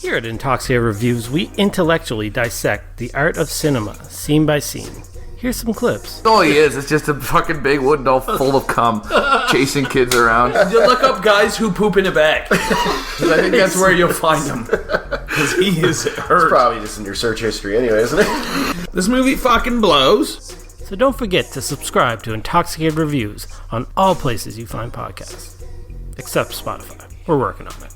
Here at Intoxicated Reviews, we intellectually dissect the art of cinema, scene by scene. Here's some clips. All he is, it's just a fucking big wooden doll full of cum, chasing kids around. You look up guys who poop in a bag. I think that's where you'll find him. Because he is hurt. It's probably just in your search history anyway, isn't it? This movie fucking blows. So don't forget to subscribe to Intoxicated Reviews on all places you find podcasts. Except Spotify. We're working on it.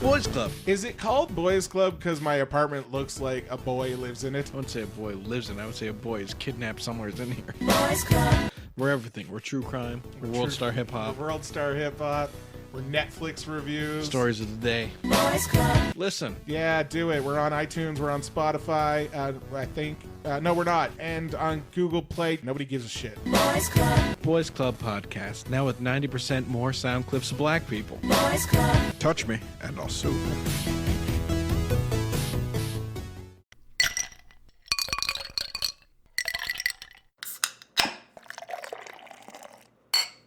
Boys Club. Is it called Boys Club because my apartment looks like a boy lives in it? I wouldn't say a boy lives in it. I would say a boy is kidnapped somewhere in here. Boys Club. We're everything. We're true crime. We're World Star Hip Hop. World Star Hip Hop. We're Netflix reviews. Stories of the day. Boys Club. Listen. Yeah, do it. We're on iTunes. We're on Spotify. I think. No, we're not. And on Google Play. Nobody gives a shit. Boys Club. Boys Club Podcast. Now with 90% more sound clips of black people. Boys Club. Touch me, and I'll sue.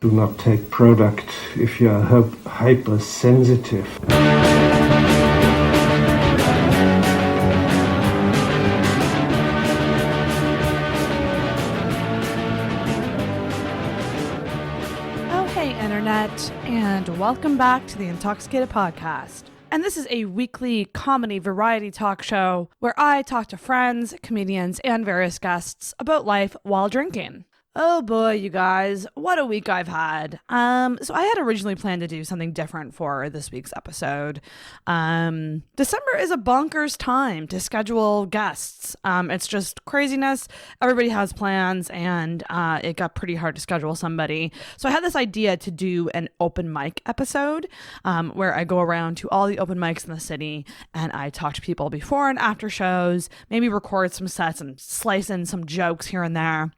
Do not take product if you are hypersensitive. Oh, hey, Internet, and welcome back to the Intoxicated Podcast. And this is a weekly comedy variety talk show where I talk to friends, comedians, and various guests about life while drinking. Oh boy, you guys, what a week I've had. So I had originally planned to do something different for this week's episode. December is a bonkers time to schedule guests. It's just craziness. Everybody has plans, and it got pretty hard to schedule somebody. So I had this idea to do an open mic episode where I go around to all the open mics in the city and I talk to people before and after shows, maybe record some sets and slice in some jokes here and there.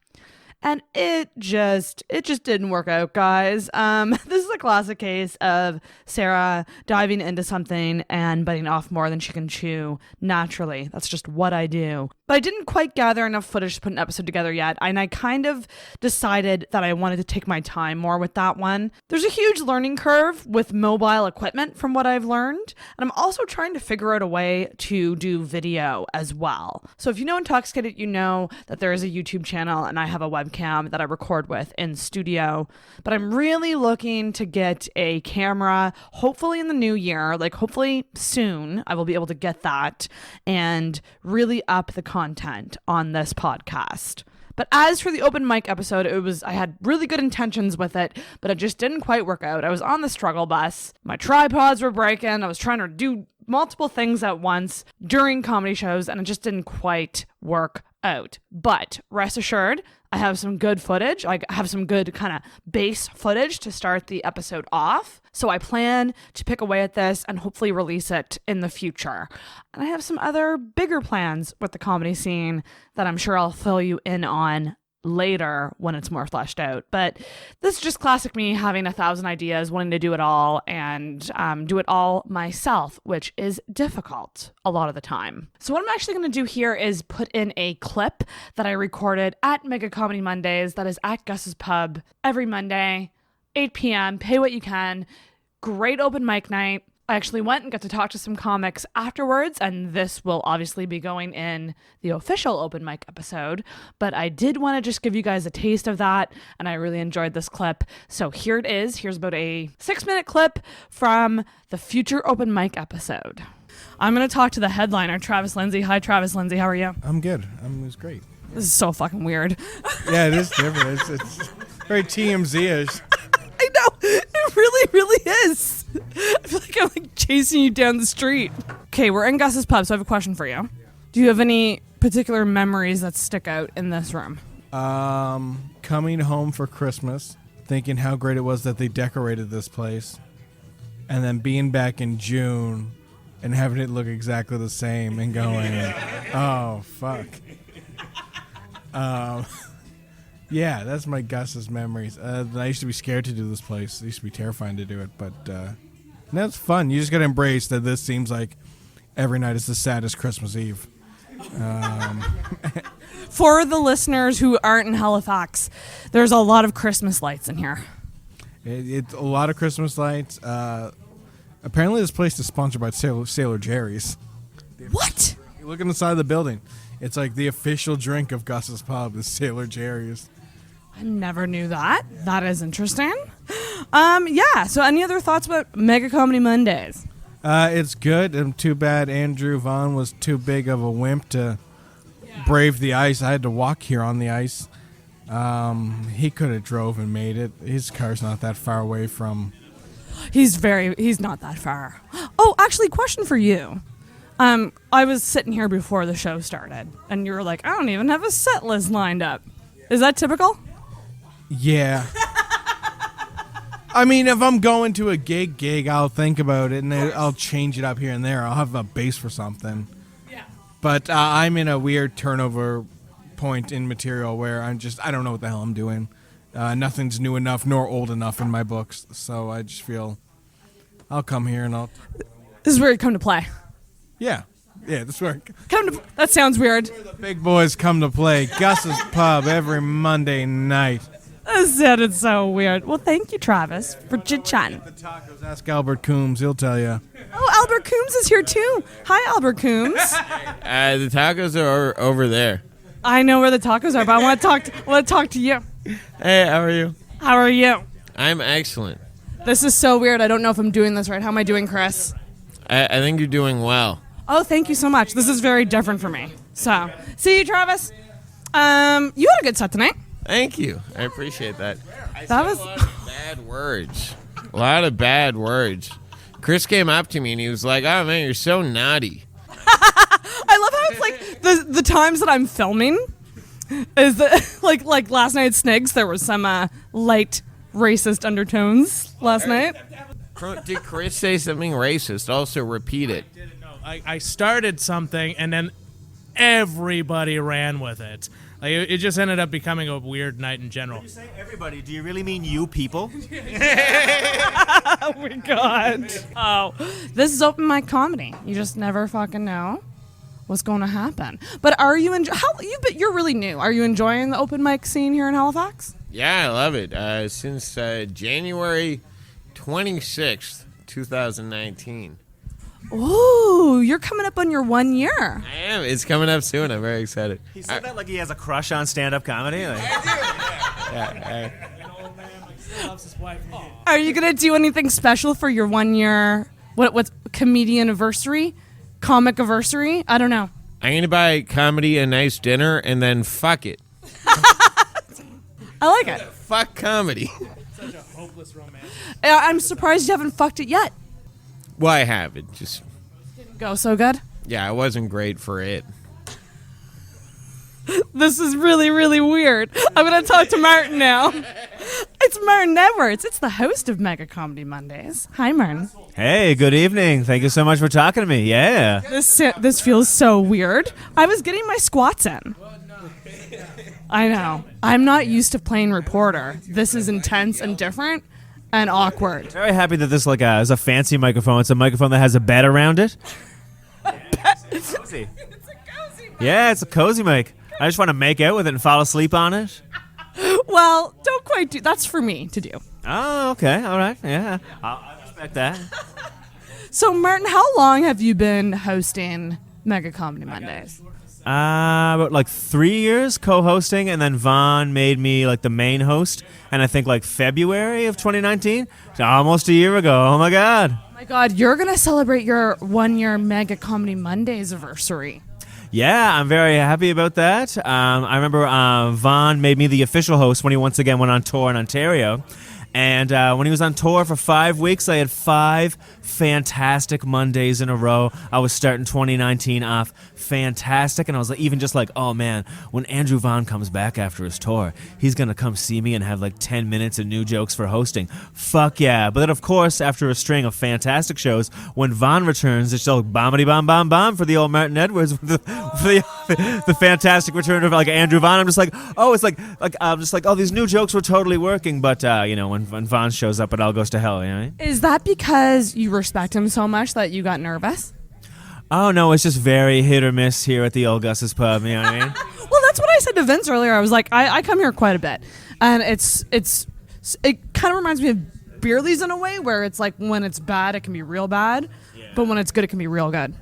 And it just didn't work out, guys. This is a classic case of Sarah diving into something and biting off more than she can chew naturally. That's just what I do. But I didn't quite gather enough footage to put an episode together yet, and I kind of decided that I wanted to take my time more with that one. There's a huge learning curve with mobile equipment from what I've learned, and I'm also trying to figure out a way to do video as well. So if you know Intoxicated, you know that there is a YouTube channel and I have a webcam that I record with in studio, but I'm really looking to get a camera, hopefully in the new year, like hopefully soon I will be able to get that and really up the content on this podcast. But as for the open mic episode, I had really good intentions with it, but it just didn't quite work out. I was on the struggle bus. My tripods were breaking. I was trying to do multiple things at once during comedy shows, and it just didn't quite work out. But rest assured, I have some good footage. I have some good kind of base footage to start the episode off. So I plan to pick away at this and hopefully release it in the future. And I have some other bigger plans with the comedy scene that I'm sure I'll fill you in on later when it's more fleshed out. But this is just classic me having 1,000 ideas, wanting to do it all and do it all myself, which is difficult a lot of the time. So what I'm actually going to do here is put in a clip that I recorded at Mega Comedy Mondays, that is at Gus's Pub, every Monday, 8 p.m. Pay what you can. Great open mic night. I actually went and got to talk to some comics afterwards, and this will obviously be going in the official open mic episode, but I did want to just give you guys a taste of that, and I really enjoyed this clip. So here it is. Here's about a 6-minute clip from the future open mic episode. I'm going to talk to the headliner, Travis Lindsay. Hi, Travis Lindsay. How are you? I'm good. It's great. This is so fucking weird. Yeah, it is different. It's very TMZ-ish. I know. It really, really is. I feel like I'm like chasing you down the street. Okay, we're in Gus's Pub, so I have a question for you. Do you have any particular memories that stick out in this room? Coming home for Christmas, thinking how great it was that they decorated this place, and then being back in June and having it look exactly the same and going, oh, fuck. Yeah, that's my Gus's memories. I used to be scared to do this place. It used to be terrifying to do it, but now it's fun. You just got to embrace that this seems like every night is the saddest Christmas Eve. For the listeners who aren't in Halifax, there's a lot of Christmas lights in here. It's a lot of Christmas lights. Apparently, this place is sponsored by Sailor Jerry's. What? You look inside the building. It's like the official drink of Gus's Pub is Sailor Jerry's. I never knew that. That is interesting. Yeah. So, any other thoughts about Mega Comedy Mondays? It's good. And too bad Andrew Vaughn was too big of a wimp to brave the ice. I had to walk here on the ice. He could have drove and made it. His car's not that far away from. He's not that far. Oh, actually, question for you. I was sitting here before the show started, and you were like, I don't even have a set list lined up. Is that typical? Yeah. I mean, if I'm going to a gig, I'll think about it, and then I'll change it up here and there. I'll have a base for something. Yeah. But I'm in a weird turnover point in material where I don't know what the hell I'm doing. Nothing's new enough nor old enough in my books, so I just feel I'll come here and I'll. This is where you come to play. Yeah, this where That sounds weird. the big boys come to play. Gus's Pub every Monday night. That sounded so weird. Well, thank you, Travis, for chit-chatting. The tacos. Ask Albert Coombs; he'll tell you. Oh, Albert Coombs is here too. Hi, Albert Coombs. The tacos are over there. I know where the tacos are, but I want to talk to you. Hey, how are you? How are you? I'm excellent. This is so weird. I don't know if I'm doing this right. How am I doing, Chris? I think you're doing well. Oh, thank you so much. This is very different for me. So, see you, Travis. You had a good set tonight. Thank you. I appreciate that. That was A lot of bad words. A lot of bad words. Chris came up to me and he was like, "Oh man, you're so naughty." I love how it's like the times that I'm filming is that like last night at Snigs there was some light racist undertones last night. Did Chris say something racist? Also repeat it. I started something and then everybody ran with it. Like, it just ended up becoming a weird night in general. When you say everybody, do you really mean you people? Oh my god. Oh, this is open mic comedy. You just never fucking know what's going to happen. But are you but you're really new. Are you enjoying the open mic scene here in Halifax? Yeah, I love it. Since January 26th, 2019. Ooh, you're coming up on your 1 year. I am. It's coming up soon. I'm very excited. He said that like he has a crush on stand-up comedy. Like, Are you gonna do anything special for your 1 year? What's comedian anniversary? Comic anniversary? I don't know. I'm going to buy comedy a nice dinner and then fuck it. I like it. Fuck comedy. Such a hopeless romance. I'm surprised you haven't fucked it yet. Well, I have. It just... Didn't go so good? Yeah, it wasn't great for it. This is really, really weird. I'm going to talk to Martin now. It's Martin Edwards. It's the host of Mega Comedy Mondays. Hi, Martin. hey, good evening. Thank you so much for talking to me. Yeah. This feels so weird. I was getting my squats in. I know. I'm not used to playing reporter. This is intense and different and awkward. Very happy that this is a fancy microphone. It's a microphone that has a bed around it. Cozy. Yeah, it's a cozy mic. I just want to make out with it and fall asleep on it. Well, don't quite do. That's for me to do. Oh, okay. All right. Yeah. I respect that. So, Martin, how long have you been hosting Mega Comedy Mondays? About like 3 years co-hosting, and then Vaughn made me like the main host, and I think like February of 2019, so almost a year ago. Oh my god. Oh my god, you're gonna celebrate your 1 year Mega Comedy Mondays anniversary. Yeah, I'm very happy about that. I remember Vaughn made me the official host when he once again went on tour in Ontario. And when he was on tour for 5 weeks, I had 5 fantastic Mondays in a row. I was starting 2019 off fantastic, and I was even just like, oh man, when Andrew Vaughn comes back after his tour, he's going to come see me and have like 10 minutes of new jokes for hosting. Fuck yeah. But then, of course, after a string of fantastic shows, when Vaughn returns, it's like bombity-bomb-bomb-bomb for the old Martin Edwards, for the fantastic return of like Andrew Vaughn. I'm just like, oh, it's like I'm just like, oh, these new jokes were totally working. But, when Vaughn shows up, it all goes to hell, you know? Is that because you respect him so much that you got nervous? Oh, no, it's just very hit or miss here at the old Gus's Pub, you know what I mean? Well, that's what I said to Vince earlier. I was like, I come here quite a bit, and it kind of reminds me of Beerly's in a way where it's like when it's bad, it can be real bad, but when it's good, it can be real good.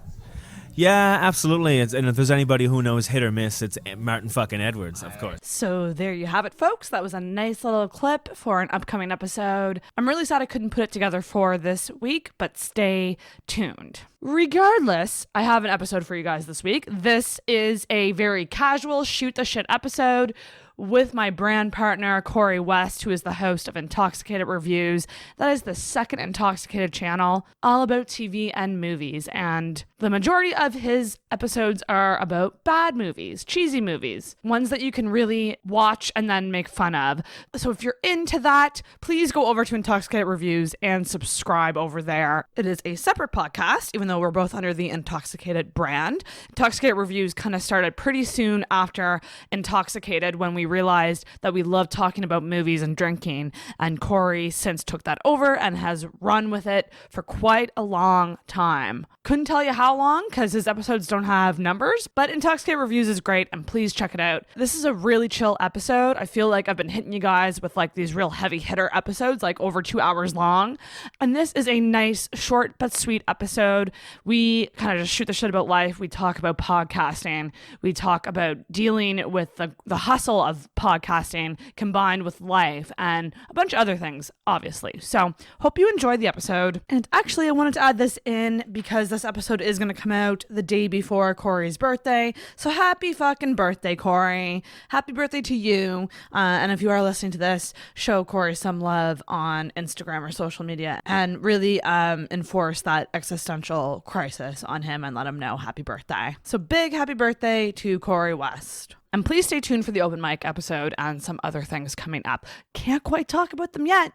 Yeah, absolutely. And if there's anybody who knows hit or miss, it's Martin fucking Edwards, of course. So there you have it, folks. That was a nice little clip for an upcoming episode. I'm really sad I couldn't put it together for this week, but stay tuned. Regardless, I have an episode for you guys this week. This is a very casual shoot the shit episode with my brand partner, Corey West, who is the host of Intoxicated Reviews. That is the second Intoxicated channel, all about TV and movies. And the majority of his episodes are about bad movies, cheesy movies, ones that you can really watch and then make fun of. So if you're into that, please go over to Intoxicated Reviews and subscribe over there. It is a separate podcast, even though we're both under the Intoxicated brand. Intoxicated Reviews kind of started pretty soon after Intoxicated when we realized that we love talking about movies and drinking, and Corey since took that over and has run with it for quite a long time. Couldn't tell you how long because his episodes don't have numbers, but Intoxicated Reviews is great and please check it out. This is a really chill episode. I feel like I've been hitting you guys with like these real heavy hitter episodes, like over 2 hours long, and this is a nice short but sweet episode. We kind of just shoot the shit about life. We talk about podcasting. We talk about dealing with the hustle of podcasting combined with life and a bunch of other things, obviously. So hope you enjoyed the episode. And actually, I wanted to add this in because this episode is going to come out the day before Corey's birthday. So happy fucking birthday, Corey. Happy birthday to you. And if you are listening to this, show Corey some love on Instagram or social media and really enforce that existential crisis on him and let him know happy birthday. So big happy birthday to Corey West. And please stay tuned for the open mic episode and some other things coming up. Can't quite talk about them yet.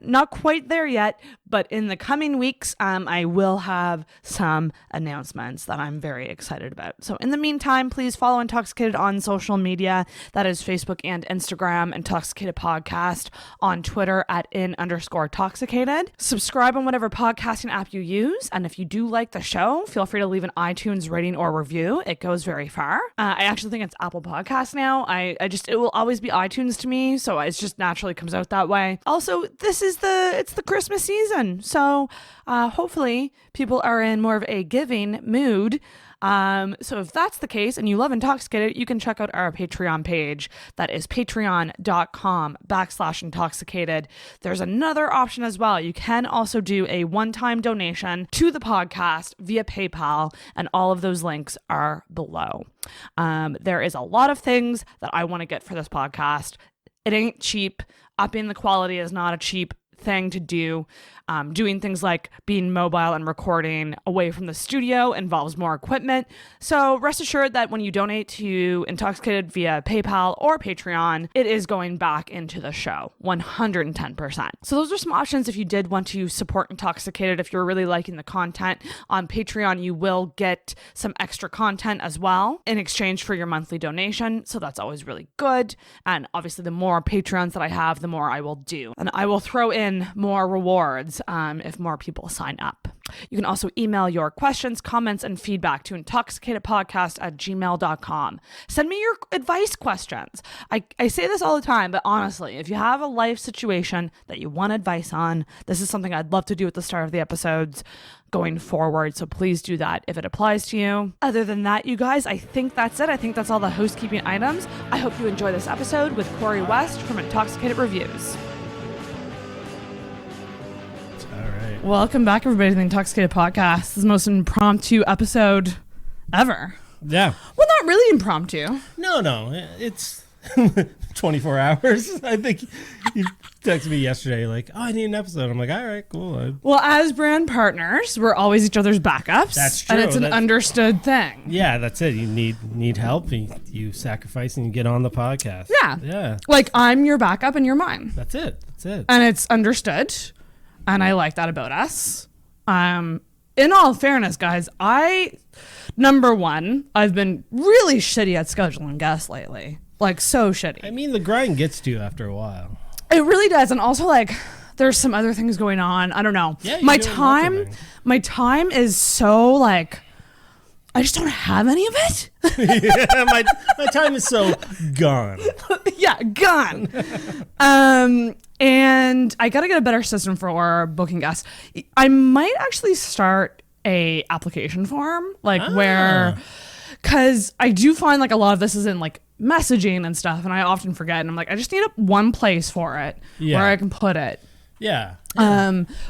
Not quite there yet, but in the coming weeks, I will have some announcements that I'm very excited about. So in the meantime, please follow Intoxicated on social media. That is Facebook and Instagram, Intoxicated Podcast, on Twitter at @in_toxicated. Subscribe on whatever podcasting app you use. And if you do like the show, feel free to leave an iTunes rating or review. It goes very far. I actually think it's Apple Podcasts now. It will always be iTunes to me. So it just naturally comes out that way. Also, it's the Christmas season, so hopefully people are in more of a giving mood. So if that's the case and you love Intoxicated, you can check out our Patreon page. That is patreon.com/intoxicated. There's another option as well. You can also do a one-time donation to the podcast via PayPal, and all of those links are below. There is a lot of things that I want to get for this podcast. It ain't cheap. Upping the quality is not a cheap thing to do. Doing things like being mobile and recording away from the studio involves more equipment. So rest assured that when you donate to Intoxicated via PayPal or Patreon, it is going back into the show, 110%. So those are some options if you did want to support Intoxicated. If you're really liking the content on Patreon, you will get some extra content as well in exchange for your monthly donation. So that's always really good. And obviously the more Patreons that I have, the more I will do. And I will throw in more rewards if more people sign up. You can also email your questions, comments, and feedback to intoxicatedpodcast@gmail.com. Send me your advice questions. I say this all the time, but honestly, if you have a life situation that you want advice on, this is something I'd love to do at the start of the episodes going forward. So please do that if it applies to you. Other than that, you guys, I think that's it. I think that's all the housekeeping items. I hope you enjoy this episode with Corey West from Intoxicated Reviews. Welcome back, everybody, to the Intoxicated Podcast. This is the most impromptu episode ever. Yeah. Well, not really impromptu. No. It's 24 hours. I think you texted me yesterday like, oh, I need an episode. I'm like, all right, cool. Well, as brand partners, we're always each other's backups. That's true. And it's an understood thing. Yeah, that's it. You need help. You sacrifice and you get on the podcast. Yeah. Like, I'm your backup and you're mine. That's it. And it's understood. And I like that about us. In all fairness, guys, number one, I've been really shitty at scheduling guests lately. Like, so shitty. I mean, the grind gets to you after a while. It really does. And also, like, there's some other things going on. I don't know. Yeah, my time is so, like, I just don't have any of it. Yeah, my time is so gone. Yeah, gone. And I got to get a better system for booking guests. I might actually start a application form, like where, because I do find like a lot of this is in like messaging and stuff, and I often forget. And I'm like, I just need one place for it where I can put it. Yeah.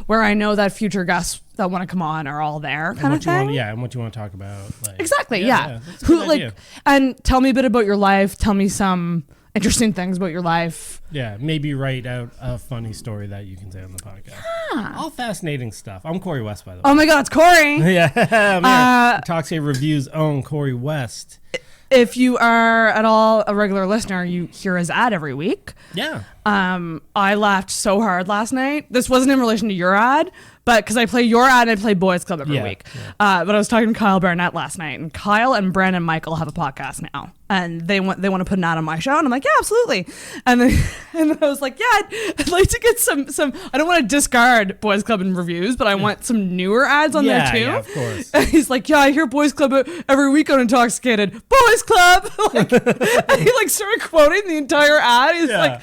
Where I know that future guests that want to come on are all there, kind of thing. And what you want to talk about. Like, exactly. Yeah. That's a good idea. And tell me a bit about your life. Tell me some interesting things about your life. Yeah. Maybe write out a funny story that you can say on the podcast. Yeah. All fascinating stuff. I'm Corey West, by the way. Oh my God, it's Corey. Yeah. Intoxicated Reviews own Corey West. If you are at all a regular listener, you hear his ad every week. Yeah. I laughed so hard last night. This wasn't in relation to your ad, but because I play your ad and I play Boys Club every week. Yeah. But I was talking to Kyle Barnett last night, and Kyle and Brandon Michael have a podcast now, and they want to put an ad on my show, and I'm like, yeah, absolutely. And then I was like, yeah, I'd like to get some. I don't want to discard Boys Club and reviews, but I want some newer ads on there too. Yeah, of course. And he's like, yeah, I hear Boys Club every week on Intoxicated. Boys Club. And he like started quoting the entire ad. He's like,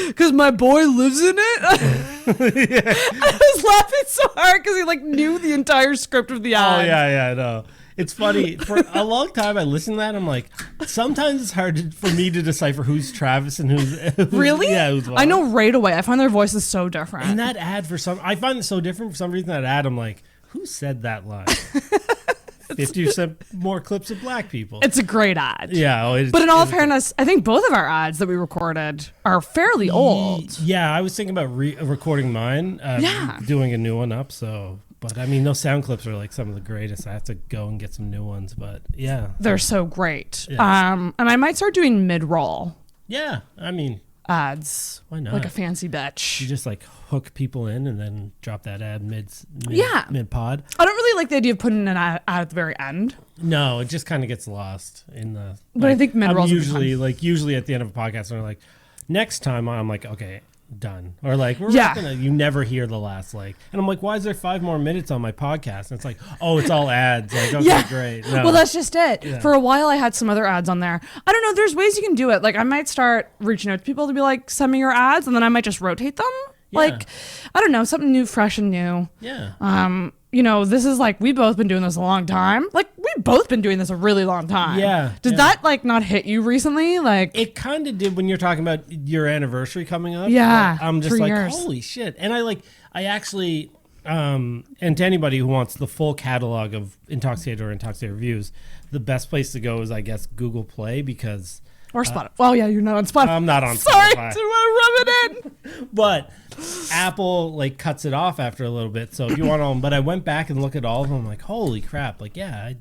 because my boy lives in it. I was laughing so hard because he like knew the entire script of the ad. Oh yeah, I know. It's funny. For a long time, I listened to that. I'm like, sometimes it's hard for me to decipher who's Travis and who's really. Yeah, who's I know right away. I find their voices so different. And that ad I find it so different for some reason. That ad, I'm like, who said that line? 50% more clips of black people. It's a great ad. Yeah. But in all fairness, I think both of our ads that we recorded are fairly old. Yeah, I was thinking about recording mine, doing a new one up. But I mean, those sound clips are like some of the greatest. I have to go and get some new ones. But yeah. They're so great. Yeah. And I might start doing mid-roll. Yeah, I mean. Ads. Why not? Like a fancy bitch. You just like hook people in and then drop that ad mid pod. I don't really like the idea of putting an ad at the very end. No, it just kind of gets lost in the. But I think mid rolls usually at the end of a podcast, they're like, next time I'm like, okay, done, or like we're not gonna. You never hear the last and I'm like, why is there 5 more minutes on my podcast? And it's like, oh, it's all ads. Like, okay, great. No. Well, that's just it. Yeah. For a while, I had some other ads on there. I don't know. There's ways you can do it. Like, I might start reaching out to people to be like, send me your ads, and then I might just rotate them. Yeah. Like, I don't know, something new, fresh and new. Yeah. This is like, we've both been doing this a long time. Like, we've both been doing this a really long time. Yeah. Did that, like, not hit you recently? Like, it kind of did when you're talking about your anniversary coming up. Yeah. Like, I'm just 3 like, years. Holy shit. And I actually, and to anybody who wants the full catalog of Intoxicated or Intoxicated Reviews, the best place to go is, I guess, Google Play, because... Or Spotify. Well, yeah, you're not on Spotify. I'm not on Spotify. Sorry, I didn't want to rub it in. But Apple like cuts it off after a little bit. So if you want to, but I went back and looked at all of them. I'm like, holy crap! Like, yeah,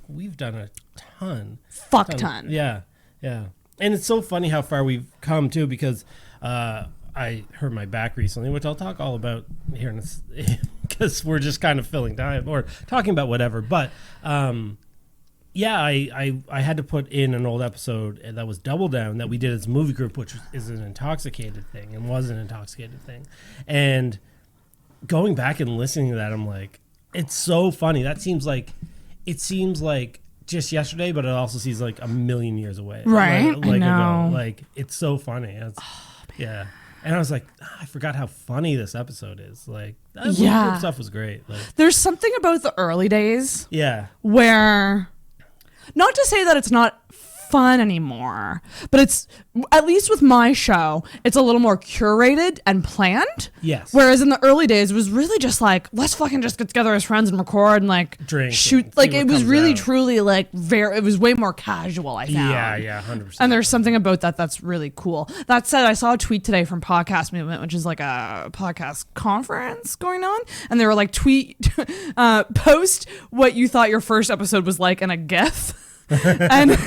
we've done a ton. Ton. Yeah. And it's so funny how far we've come too, because I hurt my back recently, which I'll talk all about here in this, because we're just kind of filling time or talking about whatever. But yeah, I had to put in an old episode that was Double Down that we did as a movie group, which is an Intoxicated thing and was an Intoxicated thing. And going back and listening to that, I'm like, it's so funny. It seems like just yesterday, but it also seems like a million years away. Right. Like I know. Ago. Like, it's so funny. Yeah. And I was like, I forgot how funny this episode is. Like, that movie group stuff was great. Like, there's something about the early days. Yeah. Where... Not to say that it's not fun anymore, but it's, at least with my show, it's a little more curated and planned. Yes. Whereas in the early days, it was really just like, let's fucking just get together as friends and record and like drink, shoot. Like, it was really truly like it was way more casual, I found. Yeah, 100%. And there's something about that that's really cool. That said, I saw a tweet today from Podcast Movement, which is like a podcast conference going on. And they were like, post what you thought your first episode was like in a GIF. and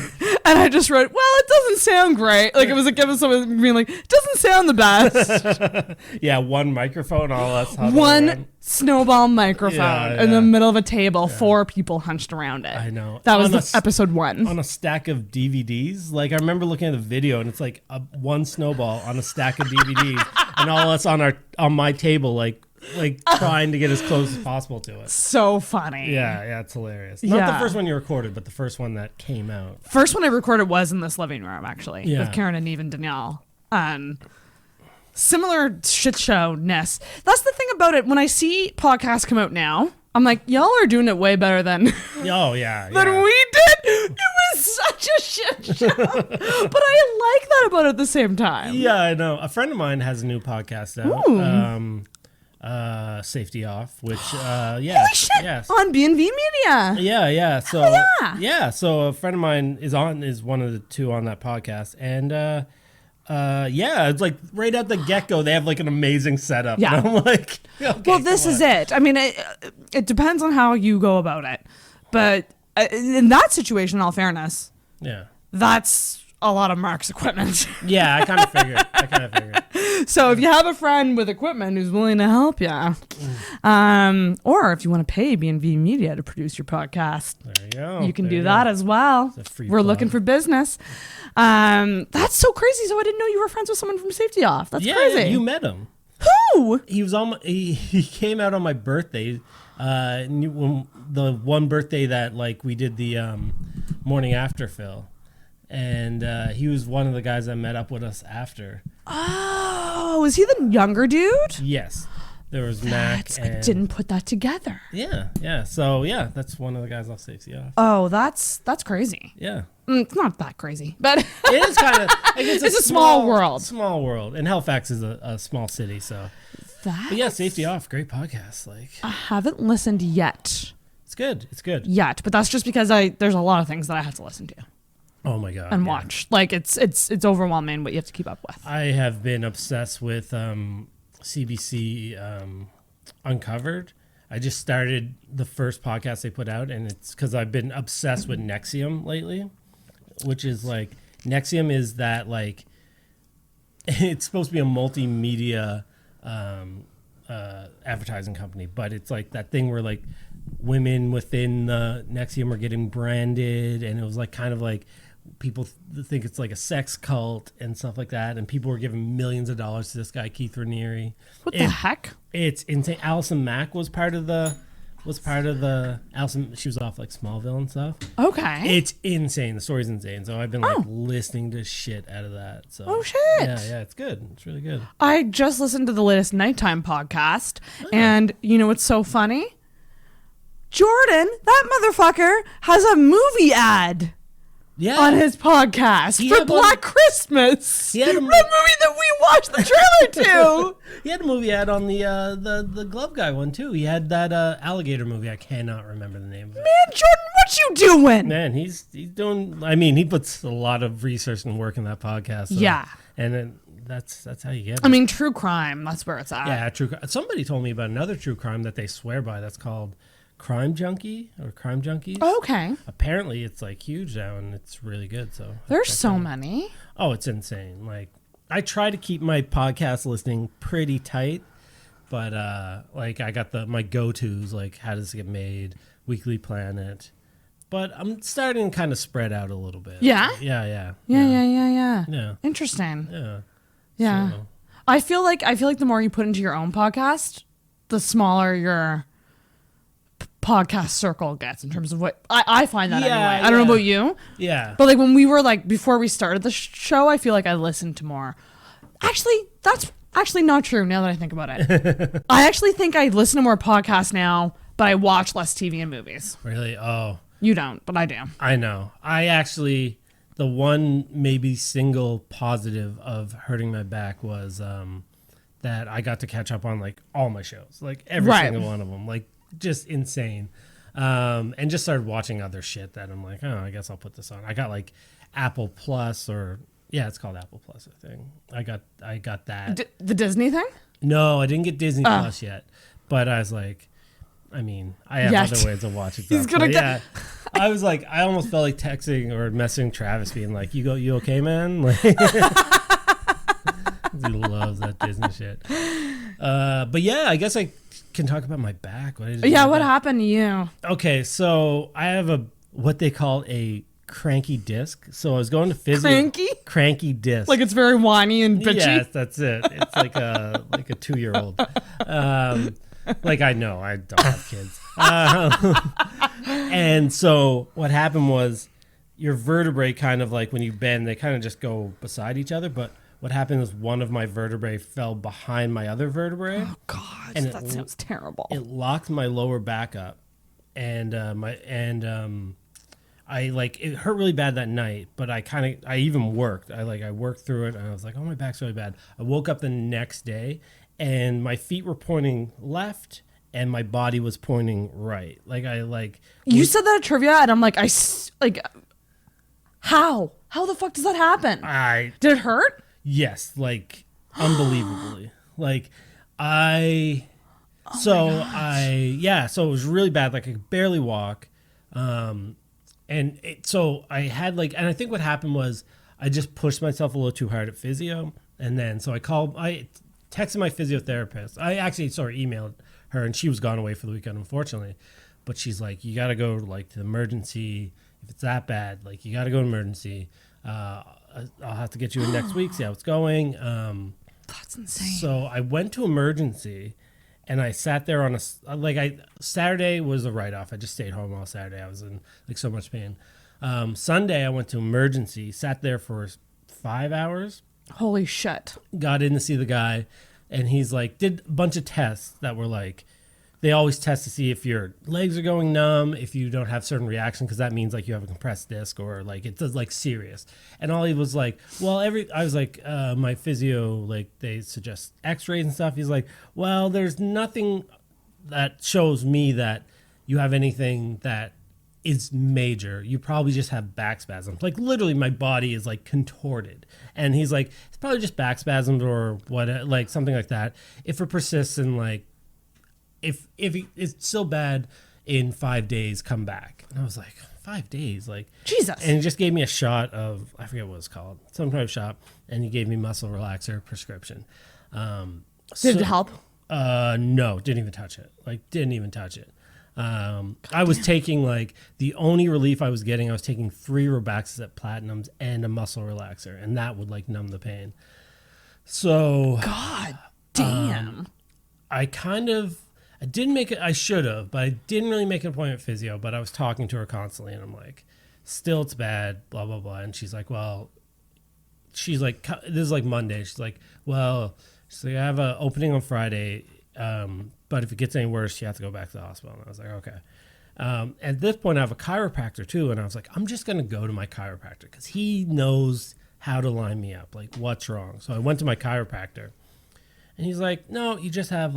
I just wrote, well, it doesn't sound great. Like, it was a GIF of someone being like, it doesn't sound the best. Yeah, one microphone, all that's one snowball microphone in the middle of a table, 4 people hunched around it. I know. That was episode 1. On a stack of DVDs. Like, I remember looking at the video, and it's like one snowball on a stack of DVDs, and all us on my table, like trying to get as close as possible to it. So funny. Yeah, it's hilarious. Not the first one you recorded, but the first one that came out. First one I recorded was in this living room, actually, with Karen and Eve and Danielle. similar shit show-ness. That's the thing about it. When I see podcasts come out now, I'm like, y'all are doing it way better than Oh yeah, than we did. It was such a shit show, but I like that about it at the same time. Yeah, I know. A friend of mine has a new podcast out. Safety Off, which yeah, Holy shit! yes. On B&V Media. Yeah. So yeah. So a friend of mine is one of the two on that podcast, and yeah, it's like right at the get go, they have like an amazing setup. Yeah. And I'm like, okay, Well, this is it. I mean, it depends on how you go about it, but in that situation, in all fairness, yeah, that's a lot of Mark's equipment. yeah. I kind of figured. So if you have a friend with equipment who's willing to help you, or if you want to pay B&V Media to produce your podcast, There you go. you can There do you that go. as well. It's a free We're plug. looking for business. That's so crazy. So I didn't know you were friends with someone from Safety Off. That's Yeah, crazy. you met him. Who? He was on. He came out on my birthday. The one birthday that like we did the morning after Phil, and he was one of the guys that met up with us after. Oh, is he the younger dude? Yes, there was Mac. I didn't put that together. Yeah. So yeah, that's one of the guys off Safety Off. Oh, that's crazy. Yeah. It's not that crazy, but It is kind of. It's a small world. Small world, and Halifax is a small city, so. But yeah, Safety Off, great podcast. Like I haven't listened yet. It's good. Yet, but that's just because there's a lot of things that I have to listen to Oh my god. and yeah. watch. Like it's overwhelming what you have to keep up with. I have been obsessed with CBC Uncovered. I just started the first podcast they put out, and it's because I've been obsessed with Nexium lately, which is like Nexium is that like it's supposed to be a multimedia advertising company, but it's like that thing where like women within the Nexium are getting branded, and it was like kind of like people think it's like a sex cult and stuff like that, and people were giving millions of dollars to this guy Keith Raniere. What the heck? It's insane. Allison Mack was part of the Allison. She was off like Smallville and stuff. Okay. It's insane. The story's insane. So I've been like listening to shit out of that. So Oh, shit. Yeah, it's good. It's really good. I just listened to the latest Nighttime podcast, and you know what's so funny? Jordan, that motherfucker, has a movie ad. Yeah. On his podcast He for had one- Black Christmas. He had the a- movie that we watched the trailer to. He had a movie ad on the Glove Guy one too. He had that alligator movie. I cannot remember the name of it. Man, Jordan, what you doing? Man, he's doing. I mean, he puts a lot of research and work in that podcast. So, Yeah. and then that's how you get it. I mean, true crime, that's where it's at. yeah, true. Somebody told me about another true crime that they swear by. That's called Crime Junkie or Crime Junkies. Okay. Apparently, it's like huge now, and it's really good. So There's so many. Oh, it's insane. Like I try to keep my podcast listening pretty tight, but like I got my go-tos like How Does It Get Made, Weekly Planet, but I'm starting to kind of spread out a little bit. Yeah? Yeah. Yeah. Interesting. Yeah. So- I feel like the more you put into your own podcast, the smaller your podcast circle gets in terms of what I find that Yeah, anyway. I don't know about you. Yeah. But like when we were like before we started the show, I feel like I listened to more. Actually, that's actually not true now that I think about it. I actually think I listen to more podcasts now, but I watch less TV and movies. Really? Oh. You don't, but I do. I know. I actually, the one maybe single positive of hurting my back was that I got to catch up on like all my shows, like every Right. single one of them, like just insane. And just started watching other shit that I'm like, oh, I guess I'll put this on. I got like Apple Plus it's called Apple Plus, I think. I got that. The Disney thing? No, I didn't get Disney Plus yet, but I was like, I mean, I have Yet. other ways of watching He's stuff. gonna but get- yeah, I was like, I almost felt like texting or messaging Travis, being like, "You okay, man?" Like, he loves that Disney shit. But yeah, I guess I can talk about my back. What Happened to you? Okay, so I have what they call a cranky disc. So I was going to physio. Cranky disc. Like it's very whiny and bitchy? Yes, that's it. It's like a 2-year-old. Like I know I don't have kids. And so what happened was your vertebrae kind of like when you bend, they kind of just go beside each other. But what happened was one of my vertebrae fell behind my other vertebrae. Oh God, and that sounds terrible. It locked my lower back up, and I like it hurt really bad that night. But I even worked. I worked through it, and I was like, oh, my back's really bad. I woke up the next day, and my feet were pointing left, and my body was pointing right. You said that at trivia, and I'm like, how? How the fuck does that happen? Did it hurt? Yes, like unbelievably. So it was really bad. Like I could barely walk. So I had and I think what happened was I just pushed myself a little too hard at physio. And then, so I texted my physiotherapist. I actually, emailed her, and she was gone away for the weekend, unfortunately. But she's like, you got to go to the emergency. If it's that bad, you got to go to emergency. I'll have to get you in next week, see how it's going. That's insane. So I went to emergency, and I sat there on Saturday was a write-off. I just stayed home all Saturday. I was in so much pain. Sunday I went to emergency, sat there for 5 hours. Holy shit. Got in to see the guy, and he's did a bunch of tests that were they always test to see if your legs are going numb, if you don't have certain reaction, because that means you have a compressed disc or it's serious. And all he was I was my physio, they suggest x-rays and stuff. He's like, well, there's nothing that shows me that you have anything that is major. You probably just have back spasms. Literally my body is contorted. And he's like, it's probably just back spasms or what, something like that. If it persists and if it's still bad in 5 days, come back. And I was like, 5 days? Jesus. And he just gave me a shot of, I forget what it's called, some kind of shot, and he gave me muscle relaxer prescription. Did it help? No, didn't even touch it. Didn't even touch it. I was taking the only relief I was getting, I was taking 3 Robaxacet Platinums and a muscle relaxer, and that would numb the pain. So God damn. I didn't make it. I should have, but I didn't really make an appointment with physio. But I was talking to her constantly, and I'm like, still it's bad, blah blah blah. And she's like, this is Monday. She's like, I have an opening on Friday, but if it gets any worse, you have to go back to the hospital. And I was like, okay. At this point, I have a chiropractor too, and I was like, I'm just gonna go to my chiropractor because he knows how to line me up, what's wrong. So I went to my chiropractor, and he's like, no, you just have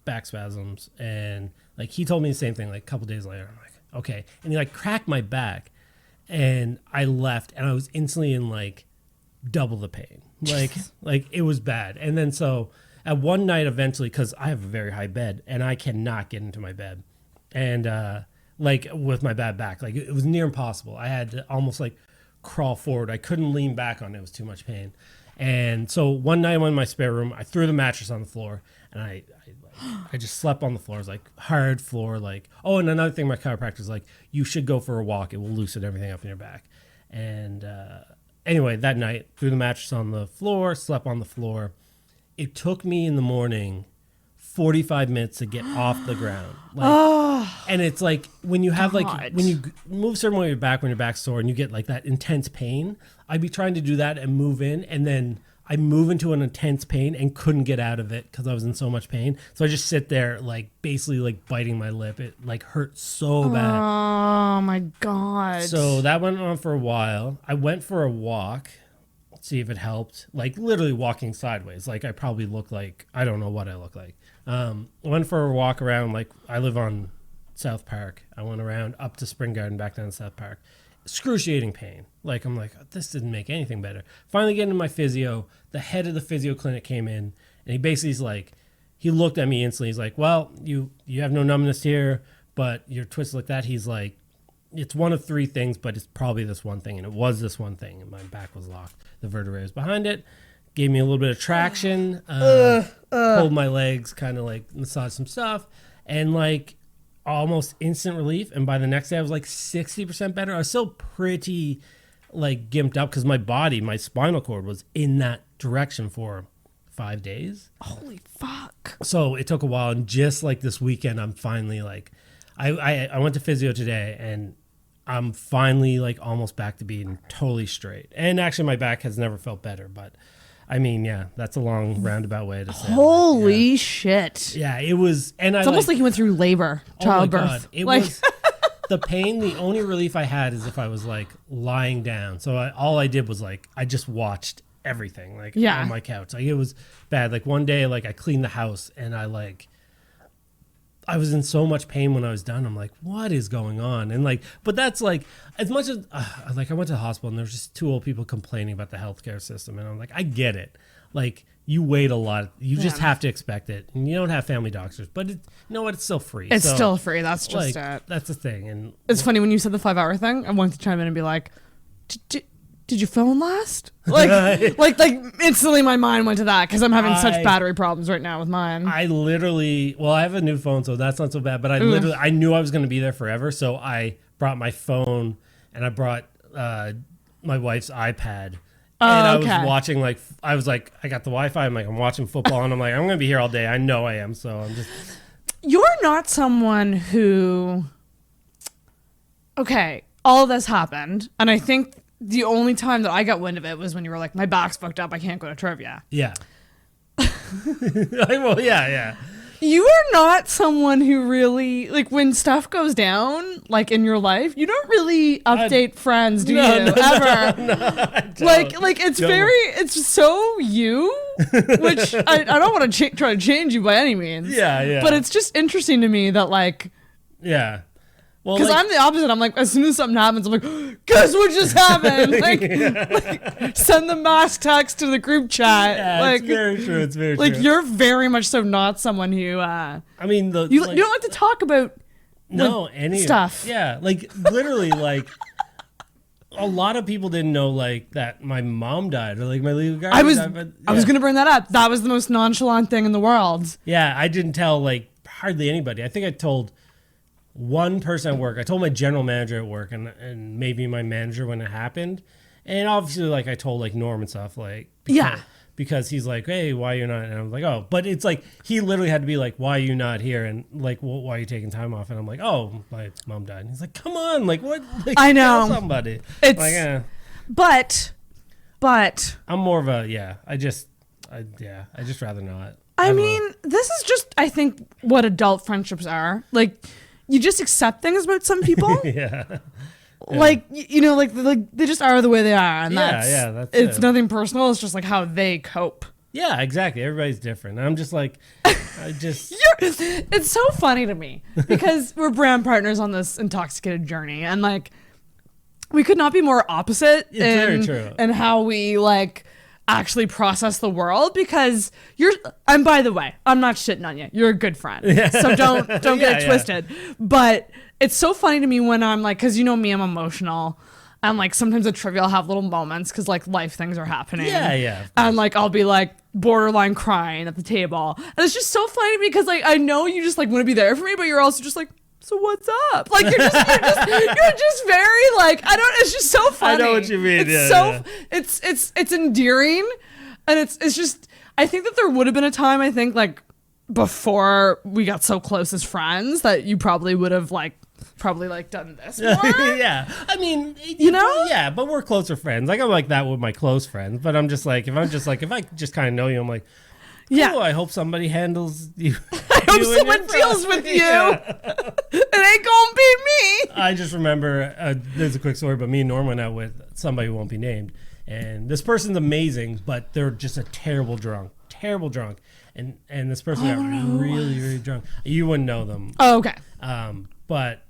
back spasms. And he told me the same thing a couple days later. I'm like, okay. And he cracked my back, and I left, and I was instantly in double the pain. It was bad. And then so at one night eventually, because I have a very high bed and I cannot get into my bed, and with my bad back, it was near impossible. I had to almost crawl forward. I couldn't lean back on it. It was too much pain. And so one night I went in my spare room, I threw the mattress on the floor, and I just slept on the floor. It was hard floor. And another thing, my chiropractor's you should go for a walk. It will loosen everything up in your back. And anyway, that night, threw the mattress on the floor, slept on the floor. It took me in the morning 45 minutes to get off the ground. And it's when you have when you move a certain way with your back, when your back's sore and you get that intense pain, I'd be trying to do that and move in, and then I move into an intense pain and couldn't get out of it because I was in so much pain. So I just sit there basically biting my lip. It hurt so bad. Oh my God. So that went on for a while. I went for a walk, see if it helped. Literally walking sideways. I probably look I don't know what I look like. Went for a walk around. I live on South Park. I went around up to Spring Garden, back down to South Park. Excruciating pain. I'm this didn't make anything better. Finally getting to my physio. The head of the physio clinic came in, and he basically he looked at me instantly. He's like, well, you have no numbness here, but you're twisted like that. He's like, it's one of 3 things, but it's probably this one thing. And it was this one thing, and my back was locked. The vertebrae was behind it. Gave me a little bit of traction. Pulled my legs, kind of massaged some stuff, and almost instant relief. And by the next day I was 60% better. I was still pretty gimped up because my body, my spinal cord was in that direction for 5 days. Holy fuck. So it took a while, and just this weekend I'm finally I went to physio today, and I'm finally like almost back to being totally straight. And actually my back has never felt better, but I mean, yeah, that's a long roundabout way to say it. Holy shit. Yeah, it was, and It's almost like you went through labor, childbirth. Oh my God. It was the pain. The only relief I had is if I was like lying down. So all I did was like, I just watched everything like on my couch. Like it was bad. Like one day, like I cleaned the house and I was in so much pain when I was done. I'm like, what is going on? And like, but that's like, as much as like I went to the hospital and there was just 2 old people complaining about the healthcare system. And I'm like, I get it. Like you wait a lot. You just have to expect it. And you don't have family doctors, but you know what? It's still free. It's still free. That's just like, it. That's the thing. And it's funny when you said the 5-hour thing, I wanted to chime in and be like, did your phone last? Like, like instantly my mind went to that because I'm having such battery problems right now with mine. I have a new phone, so that's not so bad. But I knew I was going to be there forever, so I brought my phone and I brought my wife's iPad. And I was watching, like, I got the Wi-Fi. I'm watching football, and I'm like, I'm going to be here all day. I know I am, so I'm just. You're not someone who. Okay, all of this happened, and I think the only time that I got wind of it was when you were like, my back's fucked up, I can't go to trivia. Yeah. Well, yeah. You are not someone who really, like, when stuff goes down, like, in your life, you don't really update friends, do you? Ever. No, I don't. Like, it's so you, which I don't want to try to change you by any means. Yeah. But it's just interesting to me that, like. Yeah. Well, because I'm the opposite. I'm like, as soon as something happens, I'm like, guess what just happened? like, send the mass text to the group chat. Yeah, like, it's very true. It's very true. Like, you're very much so not someone who. I mean, you don't like to talk about. Any stuff. Yeah, like literally, like a lot of people didn't know like that my mom died or like my legal guardian. I was gonna bring that up. That was the most nonchalant thing in the world. Yeah, I didn't tell like hardly anybody. I think I told one person at work. I told my general manager at work and maybe my manager when it happened. And obviously like I told like Norm and stuff like because he's like, hey, why are you not? And I'm like, oh, but it's like he literally had to be like, why are you not here? And like, why are you taking time off? And I'm like, oh, my mom died. And he's like, come on, like what? Like, I know tell somebody. It's like, but I'm more of a I just rather not. I mean, this is just I think what adult friendships are like. You just accept things about some people. Yeah. Like, you know, like they just are the way they are. And that's it's nothing personal. It's just like how they cope. Yeah, exactly. Everybody's different. I'm just like, it's so funny to me because we're brand partners on this intoxicated journey. And like, we could not be more opposite very true. in how we like actually process the world because and by the way, I'm not shitting on you. You're a good friend. Yeah. So don't get it twisted. But it's so funny to me when I'm like, cause you know me, I'm emotional. And like sometimes at trivia I'll have little moments cause like life things are happening. Yeah. And like I'll be like borderline crying at the table. And it's just so funny to me because like I know you just like want to be there for me, but you're also just like, so what's up? Like you're just very like it's just so funny. I know what you mean. It's endearing, and it's just I think that there would have been a time I think like before we got so close as friends that you probably would have like done this more. Yeah, I mean you know yeah, but we're closer friends. Like I'm like that with my close friends, but I'm just like if I just kind of know you, I'm like. Yeah, I hope somebody handles you. I hope someone deals with you. It ain't gonna be me. I just remember there's a quick story, but me and Norm went out with somebody who won't be named, and this person's amazing, but they're just a terrible drunk, and this person got really, really drunk. You wouldn't know them. Oh, okay. But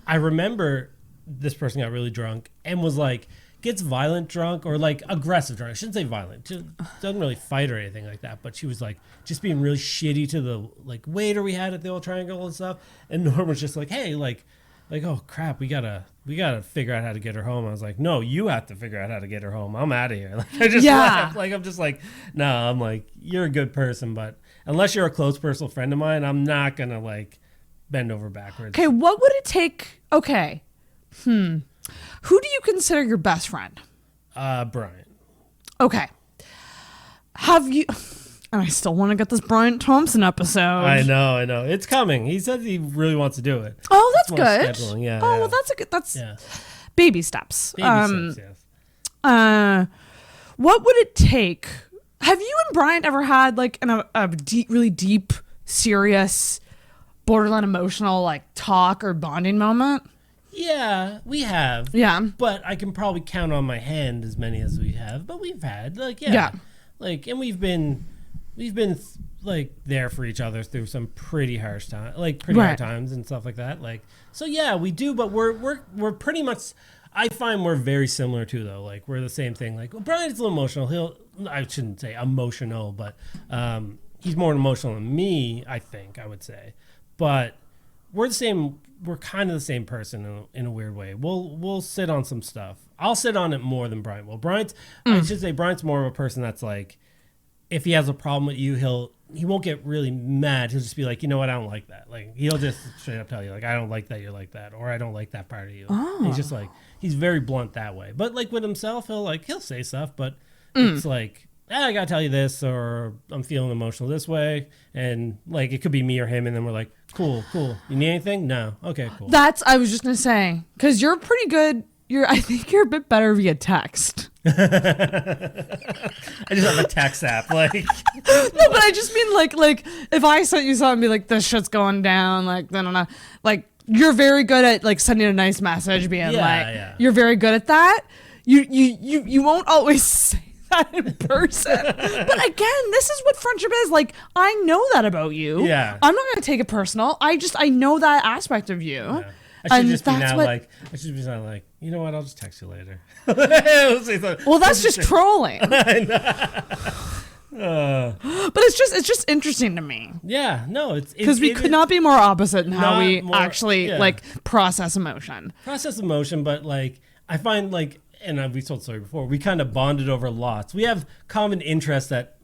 I remember this person got really drunk and was like. Gets violent drunk or like aggressive drunk. I shouldn't say violent. She doesn't really fight or anything like that. But she was like just being really shitty to the like waiter we had at the Old Triangle and stuff. And Norm was just like, hey, like oh crap, we gotta figure out how to get her home. I was like, no, you have to figure out how to get her home. I'm out of here. Like I just laughed. Like I'm just like, no, I'm like you're a good person, but unless you're a close personal friend of mine, I'm not gonna like bend over backwards. Okay, what would it take? Okay, Who do you consider your best friend? Brian. Okay. Have you... And I still want to get this Bryant Thompson episode. I know. It's coming. He says he really wants to do it. Oh, that's It's more good. scheduling. Yeah. Oh, yeah. well, that's Yeah. baby steps. Baby steps, yes. What would it take? Have you and Bryant ever had like a deep, really deep, serious, borderline emotional like talk or bonding moment? Yeah, we have. Yeah. But I can probably count on my hand as many as we have. But we've had Yeah. Like, and we've been like there for each other through some pretty harsh time, like pretty hard times and stuff like that. Like, so yeah, we do. But we're pretty much. I find we're very similar too, though. Like, we're the same thing. Like, well, Brian's a little emotional. I shouldn't say emotional, but he's more emotional than me, I think, I would say. But we're the same. We're kind of the same person in a weird way. We'll sit on some stuff. I'll sit on it more than Brian will. I should say Brian's more of a person that's like, if he has a problem with you, he won't get really mad. He'll just be like, you know what, I don't like that. Like, he'll just straight up tell you, like, I don't like that you're like that, or I don't like that part of you. Oh. He's just like, he's very blunt that way. But like with himself, he'll say stuff, but it's like, I gotta tell you this, or I'm feeling emotional this way, and like it could be me or him, and then we're like, cool. You need anything? No. Okay, cool. I was just gonna say, because you're pretty good. I think you're a bit better via text. I just have a text app, like. No, but I just mean like if I sent you something, and be like, this shit's going down, like then like you're very good at like sending a nice message, being you're very good at that. You won't always say that in person. But again, this is what friendship is. Like, I know that about you. Yeah. I'm not gonna take it personal. I know that aspect of you. Yeah. I should just be now like, you know what? I'll just text you later. Well, that's just trolling. I know. But it's just interesting to me. Yeah, no, it's because we could not be more opposite in how we actually yeah. like process emotion. But like I find like, and we told the story before, we kind of bonded over lots. We have common interests that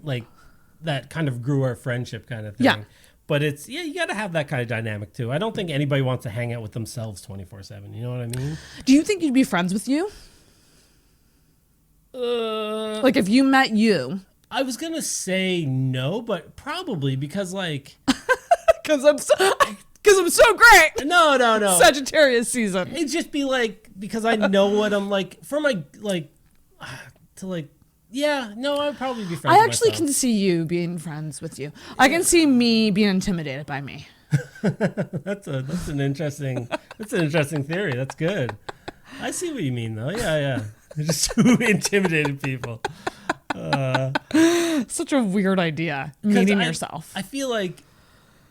kind of grew our friendship, kind of thing. Yeah. But you got to have that kind of dynamic too. I don't think anybody wants to hang out with themselves 24/7. You know what I mean? Do you think you'd be friends with you? Like if you met you. I was gonna say no, but probably because like because I'm so great. No. Sagittarius season. It'd just be like because I know what I'm like for my like to like. Yeah, no, I'd probably be friends. I actually can see you being friends with you. I can see me being intimidated by me. That's an interesting theory. That's good. I see what you mean though. Yeah. They're just two intimidated people. Such a weird idea. Meeting yourself. I feel like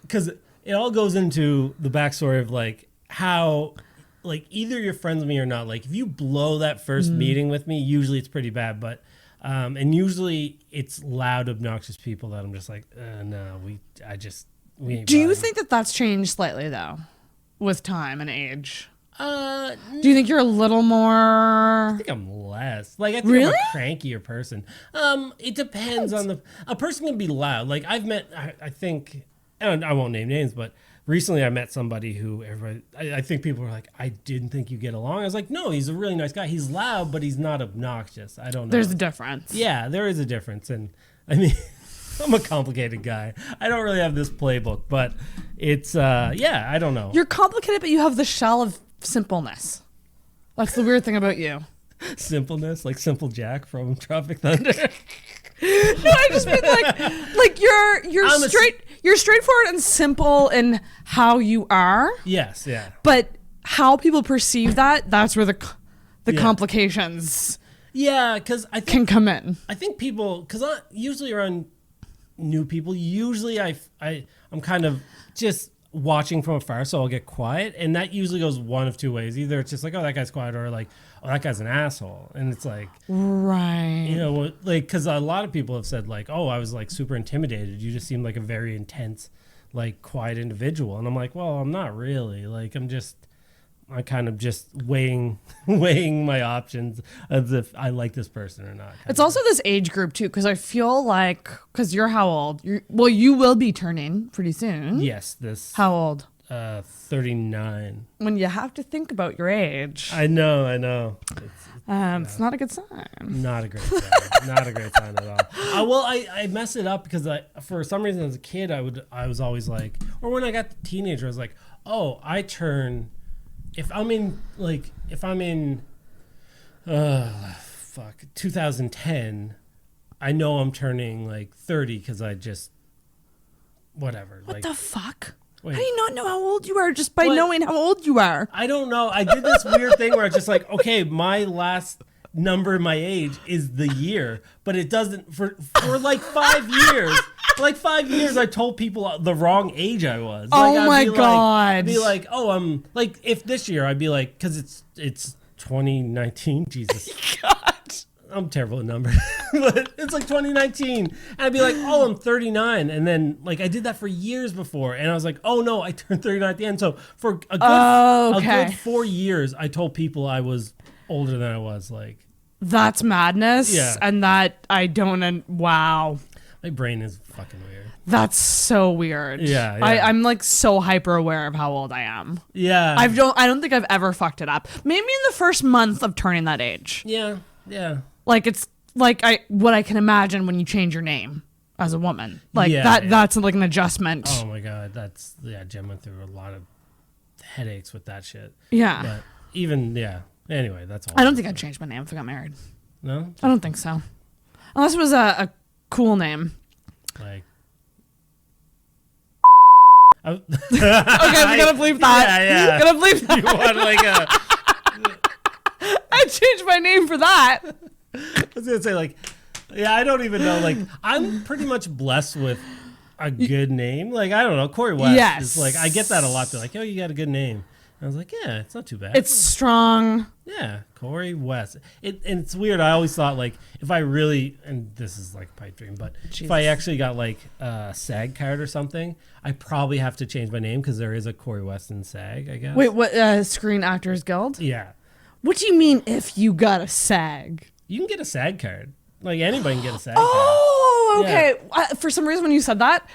because it all goes into the backstory of like how like either you're friends with me or not. Like if you blow that first meeting with me, usually it's pretty bad, but. And usually it's loud, obnoxious people that I'm just like, no, we ain't. Do you think that that's changed slightly though, with time and age? Do you think you're a little more? I think I'm less. Like I think I'm a crankier person. It depends on a person can be loud. Like I've met, I think, and I won't name names, but recently I met somebody who I think people were like, I didn't think you get along. I was like, no, he's a really nice guy. He's loud, but he's not obnoxious. I don't know. There's a difference. Yeah, there is a difference. And I mean, I'm a complicated guy. I don't really have this playbook, but it's, I don't know. You're complicated, but you have the shell of simpleness. That's the weird thing about you. Simpleness, like Simple Jack from Tropic Thunder. No, I just mean like you're straightforward and simple in how you are. Yes, yeah. But how people perceive that's where the complications because I think, can come in. I think people, because usually around new people, usually I'm kind of just watching from afar, so I'll get quiet, and that usually goes one of two ways. Either it's just like, oh, that guy's quiet, or like, oh, that guy's an asshole. And it's like, right, you know, like, because a lot of people have said like, oh, I was like super intimidated, you just seem like a very intense, like, quiet individual. And I'm like, well, I'm not really. Like, I'm kind of just weighing my options as if I like this person or not. It's also this age group too, because I feel like, because you're how old? You will be turning pretty soon. Yes, How old? 39. When you have to think about your age. I know. It's not a good sign. Not a great sign. Not a great sign at all. Well, I mess it up because for some reason as a kid I was always like, or when I got to teenager I was like, oh, I turn if I'm in 2010, I know I'm turning like 30 because I just whatever. What the fuck? Wait. How do you not know how old you are just by knowing how old you are? I don't know. I did this weird thing where I was just like, okay, my last number in my age is the year, but it doesn't for like 5 years. For like 5 years, I told people the wrong age I was. Like, oh my god! I'd be like, oh, I'm like, if this year I'd be like, because it's 2019. Jesus. God. I'm terrible at numbers, but it's like 2019, and I'd be like, "Oh, I'm 39," and then like I did that for years before, and I was like, "Oh no, I turned 39 at the end." So for a good 4 years, I told people I was older than I was. Like that's madness, yeah, and that I don't. Wow, my brain is fucking weird. That's so weird. Yeah. I'm like so hyper aware of how old I am. Yeah, I don't think I've ever fucked it up. Maybe in the first month of turning that age. Yeah. Like it's like what I can imagine when you change your name as a woman. Like that's like an adjustment. Oh my god, Jen went through a lot of headaches with that shit. Yeah. But even anyway, that's all. I don't think I'd change my name if I got married. No? I don't think so. Unless it was a cool name. Like okay, we gotta bleep that. Yeah. Gotta bleep that. You want like a I changed my name for that. I was gonna say I don't even know. Like I'm pretty much blessed with a good name. Like I don't know, Corey West. Yes. Is like I get that a lot. They're like, oh, you got a good name. And I was like, yeah, it's not too bad. It's strong. Yeah, Corey West. And it's weird. I always thought like if I really, and this is like a pipe dream, but if I actually got like a SAG card or something, I probably have to change my name because there is a Corey West in SAG, I guess. Wait, what? Screen Actors Guild? Yeah. What do you mean if you got a SAG? You can get a SAG card. Like anybody can get a SAG card. Oh, okay. Yeah. For some reason, when you said that,